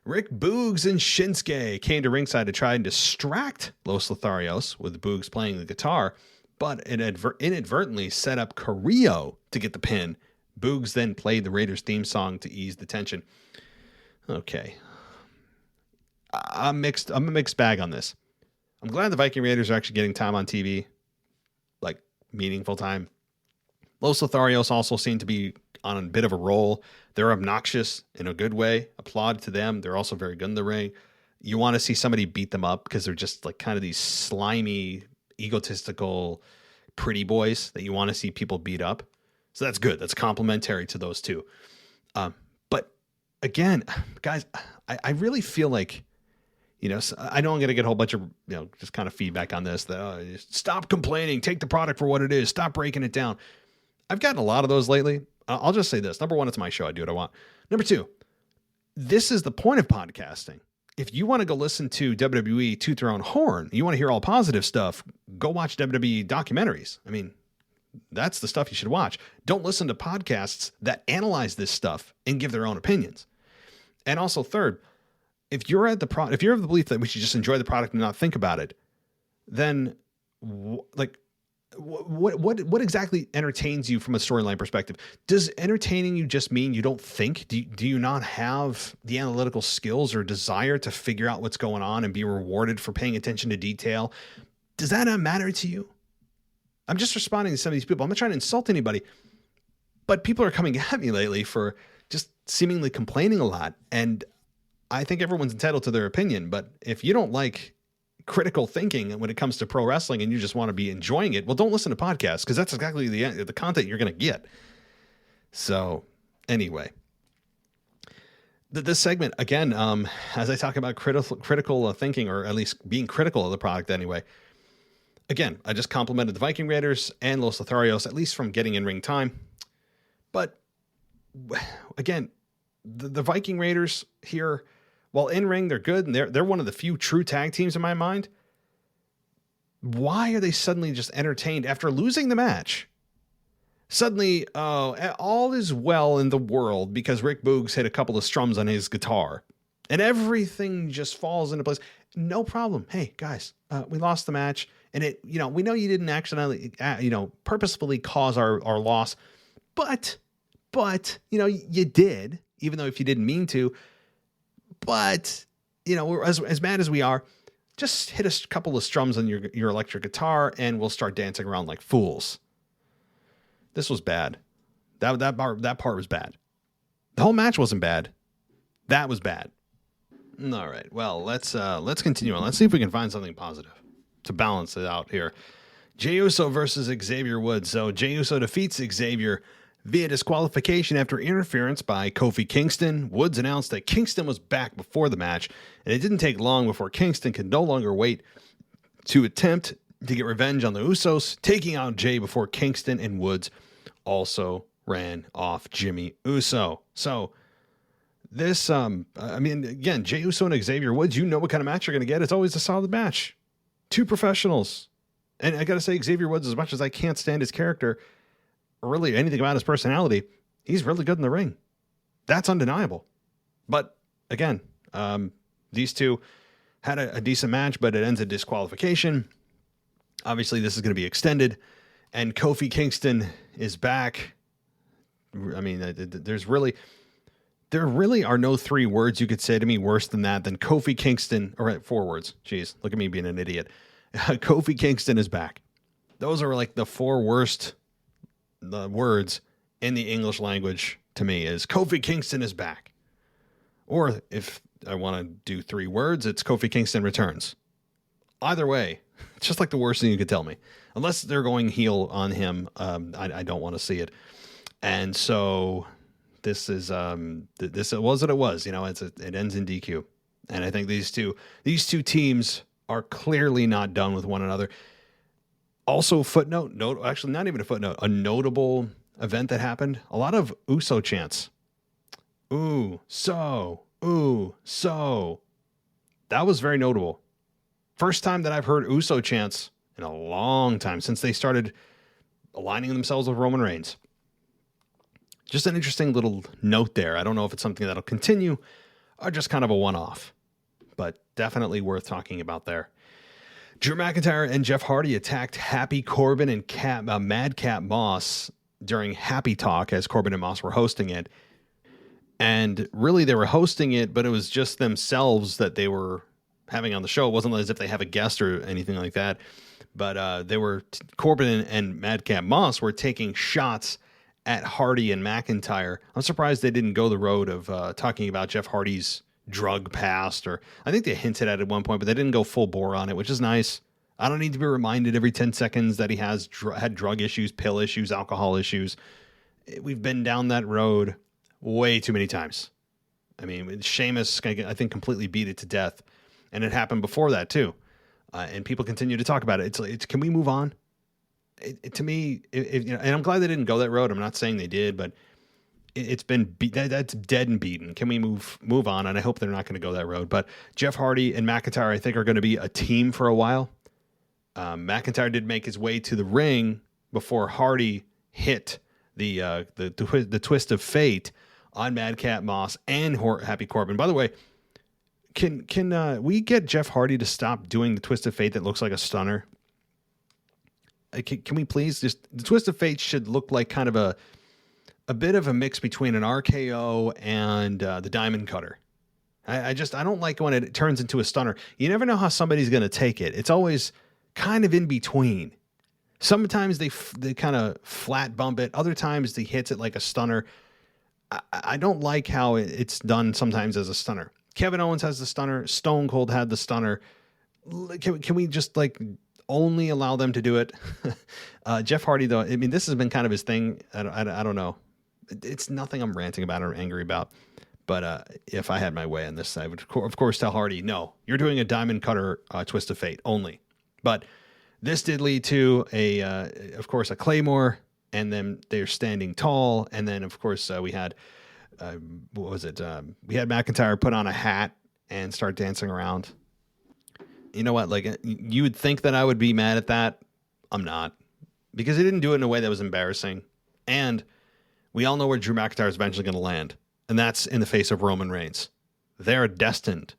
Rick Boogs and Shinsuke came to ringside to try and distract Los Lotharios, with Boogs playing the guitar, but it inadvertently set up Carrillo to get the pin. Boogs then played the Raiders theme song to ease the tension. Okay. I'm a mixed bag on this. I'm glad the Viking Raiders are actually getting time on TV, like meaningful time. Los Lotharios also seem to be on a bit of a roll. They're obnoxious in a good way. Applaud to them. They're also very good in the ring. You want to see somebody beat them up because they're just like kind of these slimy, egotistical, pretty boys that you want to see people beat up. So that's good. That's complimentary to those two. But again, guys, I really feel like, I know I'm going to get a whole bunch of, just kind of feedback on this. That stop complaining, take the product for what it is, stop breaking it down. I've gotten a lot of those lately. I'll just say this. Number one, it's my show. I do what I want. Number two, this is the point of podcasting. If you want to go listen to WWE toot their own horn, you want to hear all positive stuff, go watch WWE documentaries. I mean, that's the stuff you should watch. Don't listen to podcasts that analyze this stuff and give their own opinions. And also, third, if you're of the belief that we should just enjoy the product and not think about it, then what exactly entertains you from a storyline perspective? Does entertaining you just mean you don't think? Do you not have the analytical skills or desire to figure out what's going on and be rewarded for paying attention to detail? Does that not matter to you? I'm just responding to some of these people. I'm not trying to insult anybody, but people are coming at me lately for just seemingly complaining a lot. And I think everyone's entitled to their opinion, but if you don't like critical thinking when it comes to pro wrestling and you just want to be enjoying it, well, don't listen to podcasts, because that's exactly the content you're going to get. So anyway, this segment, again, as I talk about critical thinking, or at least being critical of the product anyway, again, I just complimented the Viking Raiders and Los Lotharios, at least from getting in ring time. But again, the Viking Raiders here, while in ring, they're good, and they're one of the few true tag teams in my mind. Why are they suddenly just entertained after losing the match? Suddenly, all is well in the world because Rick Boogs hit a couple of strums on his guitar, and everything just falls into place. No problem. Hey guys, we lost the match, and we know you didn't accidentally, purposefully cause our loss, but you did, even though if you didn't mean to. But, we're as mad as we are, just hit a couple of strums on your electric guitar and we'll start dancing around like fools. This was bad. That part was bad. The whole match wasn't bad. That was bad. All right. Well, let's continue on. Let's see if we can find something positive to balance it out here. Jey Uso versus Xavier Woods. So Jey Uso defeats Xavier via disqualification after interference by Kofi Kingston. Woods announced that Kingston was back before the match, and it didn't take long before Kingston could no longer wait to attempt to get revenge on the Usos, taking out Jey before Kingston and Woods also ran off Jimmy Uso. So this, again, Jey Uso and Xavier Woods, you know what kind of match you're going to get. It's always a solid match. Two professionals. And I got to say, Xavier Woods, as much as I can't stand his character, or really anything about his personality, he's really good in the ring. That's undeniable. But again, these two had a decent match, but it ends in disqualification. Obviously, this is going to be extended, and Kofi Kingston is back. I mean, there really are no three words you could say to me worse than that, than Kofi Kingston, or 4 words. Jeez, look at me being an idiot. Kofi Kingston is back. Those are like the 4 worst words in the English language to me, is Kofi Kingston is back. Or if I want to do 3 words, it's Kofi Kingston returns. Either way, it's just like the worst thing you could tell me. Unless they're going heel on him, I don't want to see it. And so this is this it was what it was. You know, it ends in DQ. And I think these two teams are clearly not done with one another. Also, actually not even a footnote, a notable event that happened. A lot of Uso chants. Ooh, so. That was very notable. First time that I've heard Uso chants in a long time, since they started aligning themselves with Roman Reigns. Just an interesting little note there. I don't know if it's something that'll continue or just kind of a one-off, but definitely worth talking about there. Drew McIntyre and Jeff Hardy attacked Happy Corbin and Madcap Moss during Happy Talk as Corbin and Moss were hosting it. And really, they were hosting it, but it was just themselves that they were having on the show. It wasn't as if they have a guest or anything like that. But Corbin and Madcap Moss were taking shots at Hardy and McIntyre. I'm surprised they didn't go the road of talking about Jeff Hardy's drug past, or I think they hinted at it at one point, but they didn't go full bore on it, which is nice. I don't need to be reminded every 10 seconds that he has had drug issues, pill issues, alcohol issues. We've been down that road way too many times. I mean, Sheamus, I think, completely beat it to death, and it happened before that too. And people continue to talk about it. It's can we move on? To me, and I'm glad they didn't go that road. I'm not saying they did, but it's been that's dead and beaten. Can we move on? And I hope they're not going to go that road. But Jeff Hardy and McIntyre, I think, are going to be a team for a while. McIntyre did make his way to the ring before Hardy hit the twist of fate on Madcap Moss and Happy Corbin. By the way, can we get Jeff Hardy to stop doing the twist of fate that looks like a stunner? Can we please just, the twist of fate should look like kind of a bit of a mix between an RKO and the Diamond Cutter. I don't like when it turns into a stunner. You never know how somebody's going to take it. It's always kind of in between. Sometimes they kind of flat bump it. Other times they hits it like a stunner. I don't like how it's done sometimes as a stunner. Kevin Owens has the stunner. Stone Cold had the stunner. Can we just like only allow them to do it? Jeff Hardy, though, I mean, this has been kind of his thing. I don't know. It's nothing I'm ranting about or angry about. But if I had my way on this, I would, of course, tell Hardy, no, you're doing a Diamond Cutter twist of fate only. But this did lead to of course, a Claymore, and then they're standing tall. And then, of course, we had, what was it? We had McIntyre put on a hat and start dancing around. You know what? Like, you would think that I would be mad at that. I'm not, because he didn't do it in a way that was embarrassing. And we all know where Drew McIntyre is eventually going to land, and that's in the face of Roman Reigns. They're destined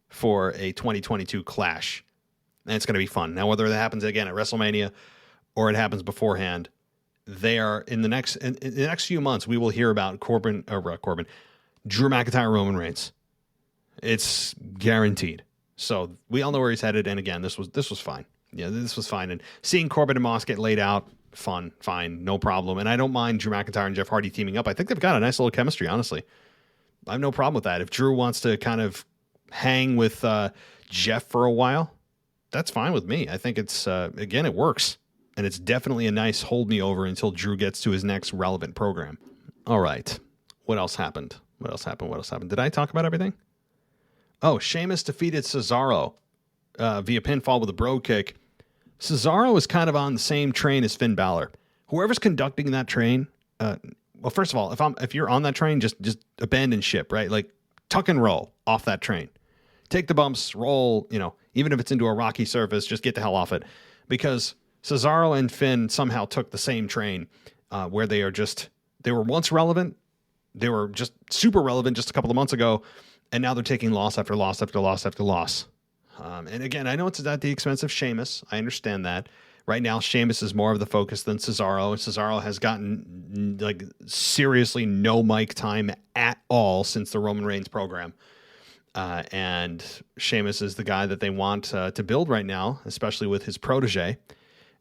for a 2022 clash, and it's going to be fun. Now, whether that happens again at WrestleMania or it happens beforehand, they are in the next few months. We will hear about Drew McIntyre, Roman Reigns. It's guaranteed. So we all know where he's headed. And again, this was fine. Yeah, this was fine. And seeing Corbin and Moss get laid out, fine, no problem. And I don't mind Drew McIntyre and Jeff Hardy teaming up. I think they've got a nice little chemistry, honestly. I have no problem with that. If Drew wants to kind of hang with Jeff for a while, that's fine with me. I think it's, again, it works. And it's definitely a nice hold me over until Drew gets to his next relevant program. All right. What else happened? What else happened? Did I talk about everything? Oh, Sheamus defeated Cesaro via pinfall with a bro kick. Cesaro is kind of on the same train as Finn Balor. Whoever's conducting that train, well, first of all, if you're on that train, just abandon ship, right? Like tuck and roll off that train. Take the bumps, roll, even if it's into a rocky surface, just get the hell off it. Because Cesaro and Finn somehow took the same train where they were once relevant. They were just super relevant just a couple of months ago. And now they're taking loss after loss after loss after loss. And again, I know it's at the expense of Sheamus. I understand that. Right now, Sheamus is more of the focus than Cesaro. And Cesaro has gotten seriously no mic time at all since the Roman Reigns program. And Sheamus is the guy that they want to build right now, especially with his protege.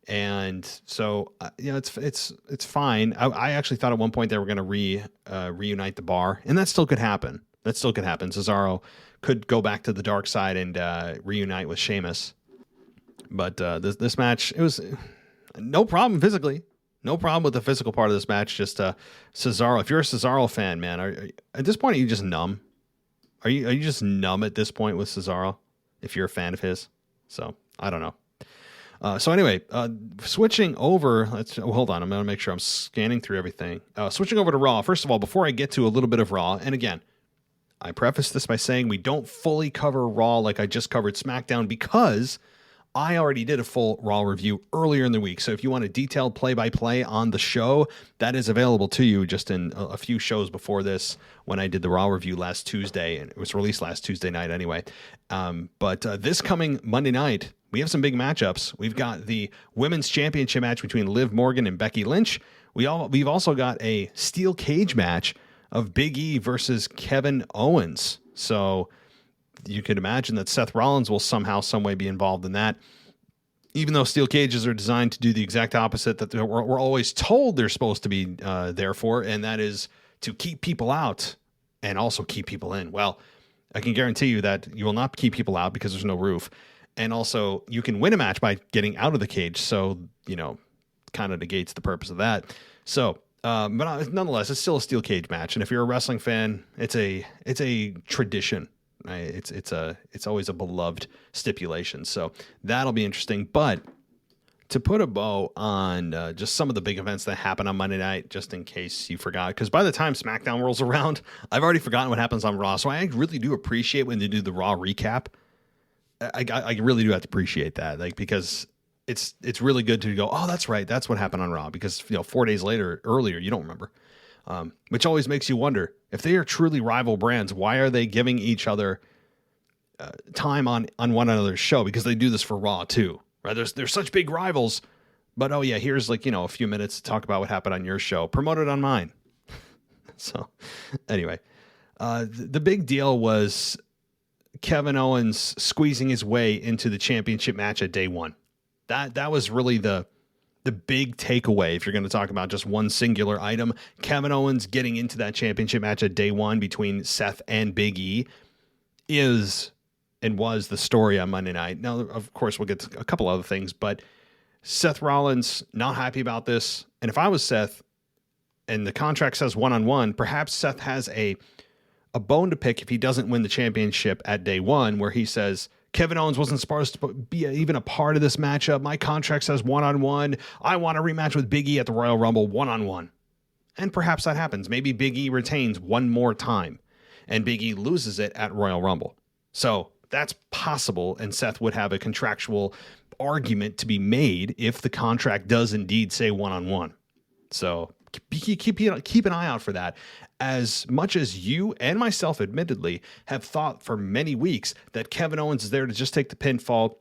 And so, it's fine. I actually thought at one point they were going to reunite the Bar, and that still could happen. Cesaro could go back to the dark side and reunite with Sheamus. But this match, it was no problem physically. No problem with the physical part of this match. Just Cesaro. If you're a Cesaro fan, man, at this point, are you just numb? Are you just numb at this point with Cesaro? If you're a fan of his, so I don't know. So anyway, switching over, hold on. I'm going to make sure I'm scanning through everything. Switching over to Raw. First of all, before I get to a little bit of Raw, and again, I preface this by saying we don't fully cover Raw like I just covered SmackDown because I already did a full Raw review earlier in the week. So if you want a detailed play-by-play on the show, that is available to you just in a few shows before this when I did the Raw review last Tuesday, and it was released last Tuesday night anyway. But this coming Monday night, we have some big matchups. We've got the Women's Championship match between Liv Morgan and Becky Lynch. We've also got a steel cage match of Big E versus Kevin Owens. So you could imagine that Seth Rollins will somehow, some way be involved in that. Even though steel cages are designed to do the exact opposite that we're always told they're supposed to be there for, and that is to keep people out and also keep people in. Well, I can guarantee you that you will not keep people out because there's no roof. And also, you can win a match by getting out of the cage. So, kind of negates the purpose of that. So, but nonetheless, it's still a steel cage match. And if you're a wrestling fan, it's a tradition. Right? It's always a beloved stipulation. So that'll be interesting. But to put a bow on just some of the big events that happen on Monday night, just in case you forgot, because by the time SmackDown rolls around, I've already forgotten what happens on Raw. So I really do appreciate when they do the Raw recap. I really do have to appreciate that, because it's really good to go, oh, that's right, that's what happened on Raw, because 4 days earlier, you don't remember, which always makes you wonder if they are truly rival brands. Why are they giving each other time on one another's show? Because they do this for Raw too, right? They're such big rivals, but oh yeah, here's a few minutes to talk about what happened on your show, promote it on mine. So anyway, the big deal was Kevin Owens squeezing his way into the championship match at day one. That was really the big takeaway. If you're going to talk about just one singular item, Kevin Owens getting into that championship match at day one between Seth and Big E is and was the story on Monday night. Now, of course, we'll get to a couple other things, but Seth Rollins not happy about this. And if I was Seth and the contract says one-on-one, perhaps Seth has a bone to pick if he doesn't win the championship at day one, where he says, Kevin Owens wasn't supposed to be even a part of this matchup. My contract says one-on-one. I want a rematch with Big E at the Royal Rumble one-on-one. And perhaps that happens. Maybe Big E retains one more time and Big E loses it at Royal Rumble. So that's possible, and Seth would have a contractual argument to be made if the contract does indeed say one-on-one. So keep an eye out for that. As much as you and myself, admittedly, have thought for many weeks that Kevin Owens is there to just take the pinfall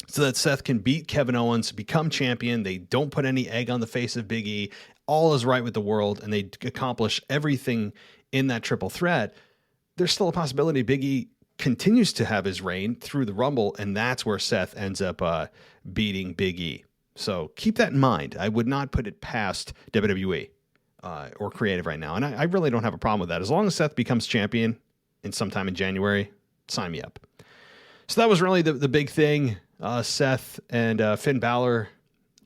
so that Seth can beat Kevin Owens, become champion. They don't put any egg on the face of Big E. All is right with the world, and they accomplish everything in that triple threat. There's still a possibility Big E continues to have his reign through the Rumble, and that's where Seth ends up beating Big E. So keep that in mind. I would not put it past WWE or creative right now. And I really don't have a problem with that. As long as Seth becomes champion in sometime in January, sign me up. So that was really the big thing. Seth and Finn Balor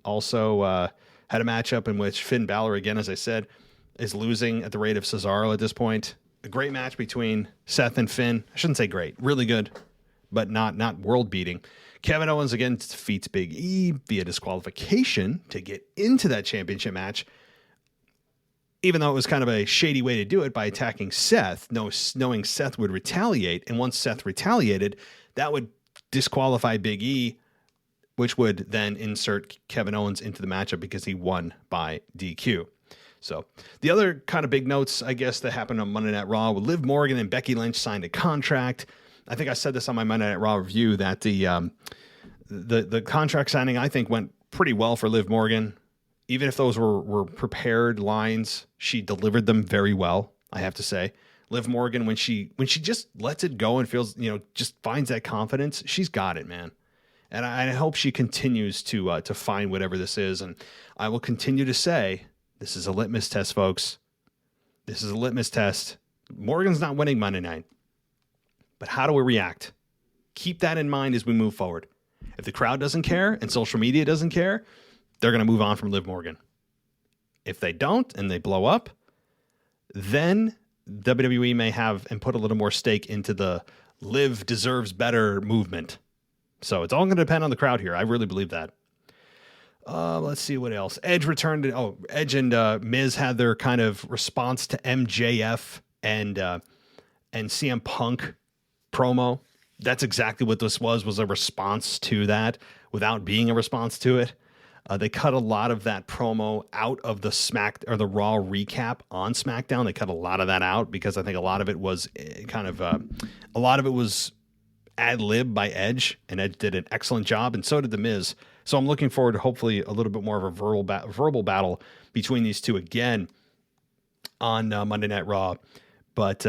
also had a matchup in which Finn Balor, again, as I said, is losing at the rate of Cesaro at this point. A great match between Seth and Finn. I shouldn't say great. Really good, but not world-beating. Kevin Owens, again, defeats Big E via disqualification to get into that championship match, even though it was kind of a shady way to do it by attacking Seth, knowing Seth would retaliate. And once Seth retaliated, that would disqualify Big E, which would then insert Kevin Owens into the matchup because he won by DQ. So the other kind of big notes, I guess, that happened on Monday Night Raw, Liv Morgan and Becky Lynch signed a contract. I think I said this on my Monday Night Raw review that the contract signing, I think, went pretty well for Liv Morgan. Even if those were prepared lines, she delivered them very well, I have to say. Liv Morgan, when she just lets it go and feels, just finds that confidence, she's got it, man. And I hope she continues to find whatever this is. And I will continue to say, this is a litmus test, folks. This is a litmus test. Morgan's not winning Monday night. But how do we react? Keep that in mind as we move forward. If the crowd doesn't care and social media doesn't care, they're going to move on from Liv Morgan. If they don't and they blow up, then WWE may have and put a little more stake into the Liv deserves better movement. So it's all going to depend on the crowd here. I really believe that. Let's see what else. Edge returned. Edge and Miz had their kind of response to MJF and CM Punk promo. That's exactly what this was a response to that without being a response to it. They cut a lot of that promo out of the the Raw recap on SmackDown. They cut a lot of that out because I think a lot of it was ad lib by Edge, and Edge did an excellent job, and so did The Miz. So I'm looking forward to hopefully a little bit more of a verbal battle between these two again on Monday Night Raw. But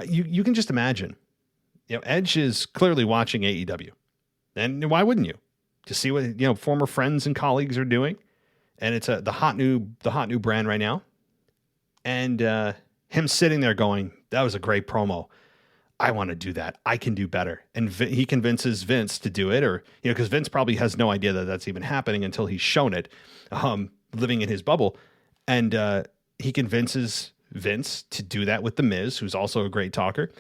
you can just imagine, Edge is clearly watching AEW, and why wouldn't you? To see what former friends and colleagues are doing, and it's the hot new brand right now, and him sitting there going, "That was a great promo. I want to do that. I can do better." And he convinces Vince to do it, or because Vince probably has no idea that that's even happening until he's shown it, living in his bubble, and he convinces Vince to do that with The Miz, who's also a great talker,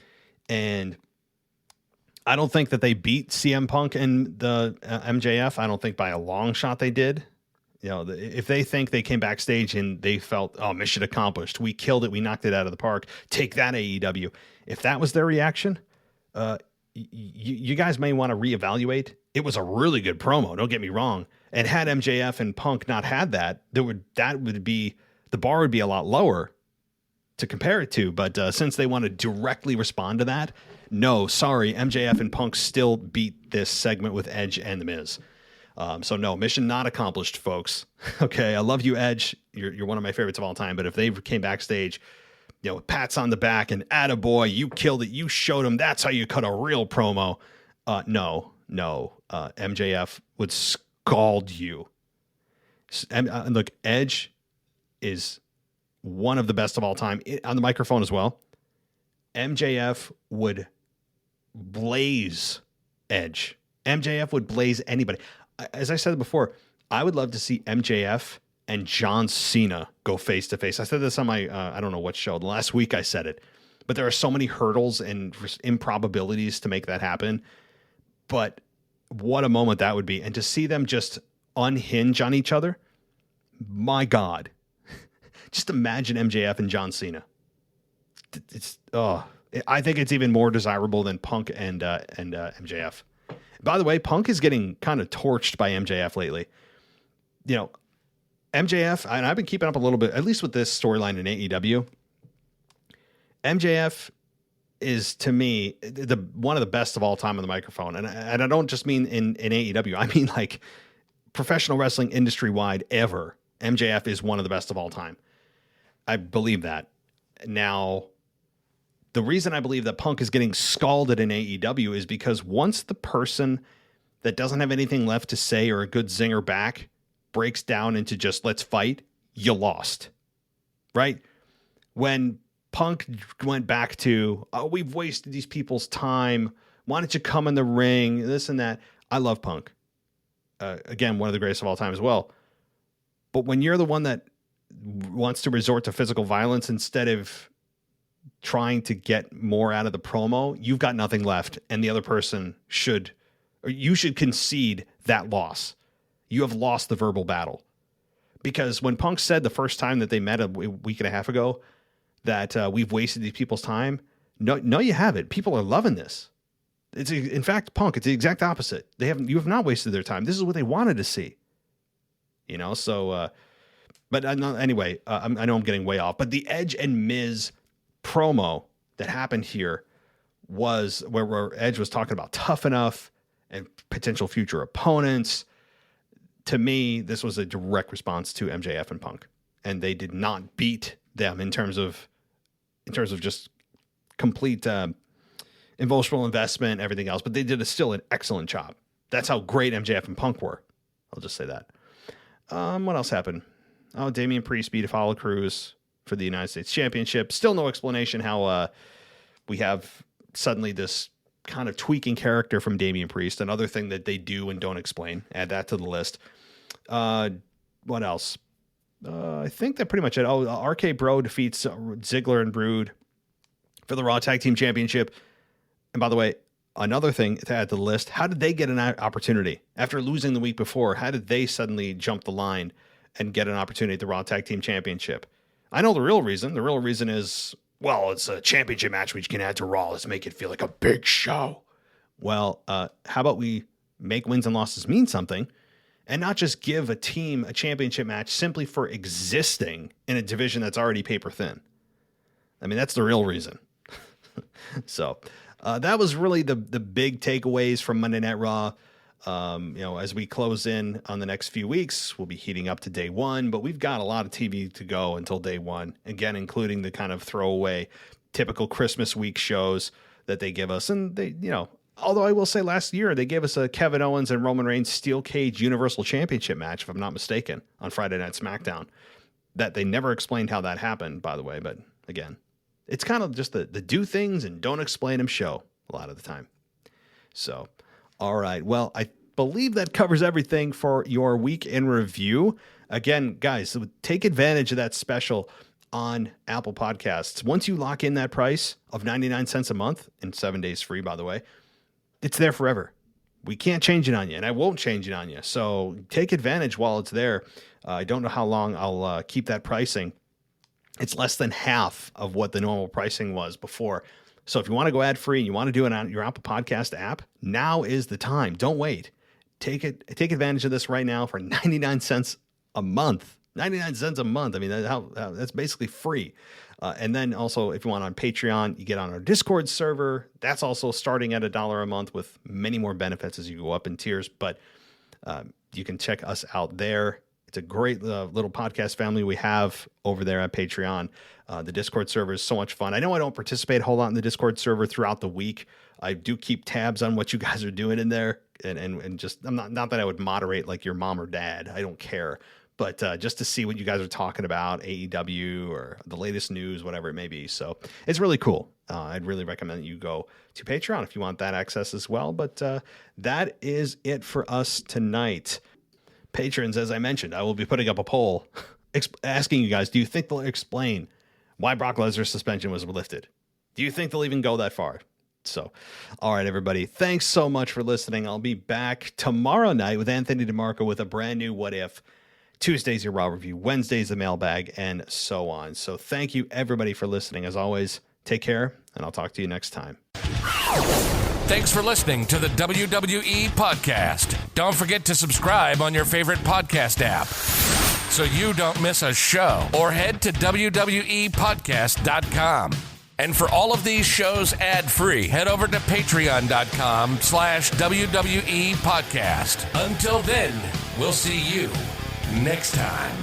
and I don't think that they beat CM Punk and the MJF. I don't think by a long shot they did. If they think they came backstage and they felt, oh, mission accomplished, we killed it, we knocked it out of the park, take that AEW. If that was their reaction, you guys may want to reevaluate. It was a really good promo, don't get me wrong. And had MJF and Punk not had that, the bar would be a lot lower to compare it to. But since they want to directly respond to that, no, sorry, MJF and Punk still beat this segment with Edge and The Miz. So no, mission not accomplished, folks. Okay, I love you, Edge. You're one of my favorites of all time. But if they came backstage, pats on the back and attaboy, you killed it, you showed him, that's how you cut a real promo. No, MJF would scald you. And look, Edge is one of the best of all time on the microphone as well. MJF would blaze Edge. MJF would blaze anybody. As I said before, I would love to see MJF and John Cena go face to face. I said this on my, I don't know what show. Last week I said it, but there are so many hurdles and improbabilities to make that happen. But what a moment that would be. And to see them just unhinge on each other, my God. Just imagine MJF and John Cena. I think it's even more desirable than Punk and MJF. By the way, Punk is getting kind of torched by MJF lately. MJF, and I've been keeping up a little bit, at least with this storyline in AEW. MJF is, to me, one of the best of all time on the microphone. And I don't just mean in AEW. I mean like professional wrestling industry-wide ever. MJF is one of the best of all time. I believe that. Now, the reason I believe that Punk is getting scalded in AEW is because once the person that doesn't have anything left to say or a good zinger back breaks down into just let's fight, you lost. Right? When Punk went back to, oh, we've wasted these people's time. Why don't you come in the ring? This and that. I love Punk. again, one of the greatest of all time as well. But when you're the one that wants to resort to physical violence instead of trying to get more out of the promo, you've got nothing left, and the other person you should concede that loss. You have lost the verbal battle. Because when Punk said the first time that they met a week and a half ago that we've wasted these people's time, no, you haven't. People are loving this. In fact, Punk, it's the exact opposite. You have not wasted their time. This is what they wanted to see. So, but anyway, I know I'm getting way off, but the Edge and Miz promo that happened here was where Edge was talking about Tough Enough and potential future opponents. To me, this was a direct response to MJF and Punk, and they did not beat them in terms of just complete emotional investment, everything else, but they did still an excellent job. That's how great MJF and Punk were. I'll just say that. What else happened? Oh, Damian Priest beat Apollo Crews for the United States Championship. Still no explanation how we have suddenly this kind of tweaking character from Damian Priest. Another thing that they do and don't explain. Add that to the list. What else? I think that pretty much it. Oh, RK Bro defeats Ziggler and Brood for the Raw Tag Team Championship. And by the way, another thing to add to the list, how did they get an opportunity? After losing the week before, how did they suddenly jump the line and get an opportunity at the Raw Tag Team Championship? I know the real reason. The real reason is, well, it's a championship match which can add to Raw. Let's make it feel like a big show. Well, how about we make wins and losses mean something and not just give a team a championship match simply for existing in a division that's already paper thin? I mean, that's the real reason. So that was really the big takeaways from Monday Night Raw. As we close in on the next few weeks, we'll be heating up to day one, but we've got a lot of TV to go until day one, again, including the kind of throwaway typical Christmas week shows that they give us. And they, although I will say last year, they gave us a Kevin Owens and Roman Reigns Steel Cage Universal Championship match, if I'm not mistaken, on Friday Night SmackDown. That they never explained how that happened, by the way. But again, it's kind of just the do things and don't explain them show a lot of the time. So, all right. Well, I believe that covers everything for your week in review. Again, guys, take advantage of that special on Apple Podcasts. Once you lock in that price of 99 cents a month and 7 days free, by the way, it's there forever. We can't change it on you, and I won't change it on you. So take advantage while it's there. I don't know how long I'll keep that pricing. It's less than half of what the normal pricing was before. So if you want to go ad-free and you want to do it on your Apple Podcast app, now is the time. Don't wait. Take advantage of this right now for 99 cents a month. 99 cents a month. I mean, that's basically free. And then also, if you want on Patreon, you get on our Discord server. That's also starting at $1 a month with many more benefits as you go up in tiers. But you can check us out there. It's a great little podcast family we have over there at Patreon. The Discord server is so much fun. I know I don't participate a whole lot in the Discord server throughout the week. I do keep tabs on what you guys are doing in there. And just, I'm not that I would moderate like your mom or dad. I don't care. But just to see what you guys are talking about, AEW or the latest news, whatever it may be. So it's really cool. I'd really recommend that you go to Patreon if you want that access as well. But that is it for us tonight. Patrons, as I mentioned, I will be putting up a poll asking you guys, do you think they'll explain why Brock Lesnar's suspension was lifted? Do you think they'll even go that far? So, all right, everybody, thanks so much for listening. I'll be back tomorrow night with Anthony DeMarco with a brand new What If. Tuesday's your Raw review, Wednesday's the mailbag, and so on. So thank you, everybody, for listening. As always, take care, and I'll talk to you next time. Thanks for listening to the WWE Podcast. Don't forget to subscribe on your favorite podcast app so you don't miss a show, or head to WWEpodcast.com. And for all of these shows ad-free, head over to patreon.com/WWE Podcast. Until then, we'll see you next time.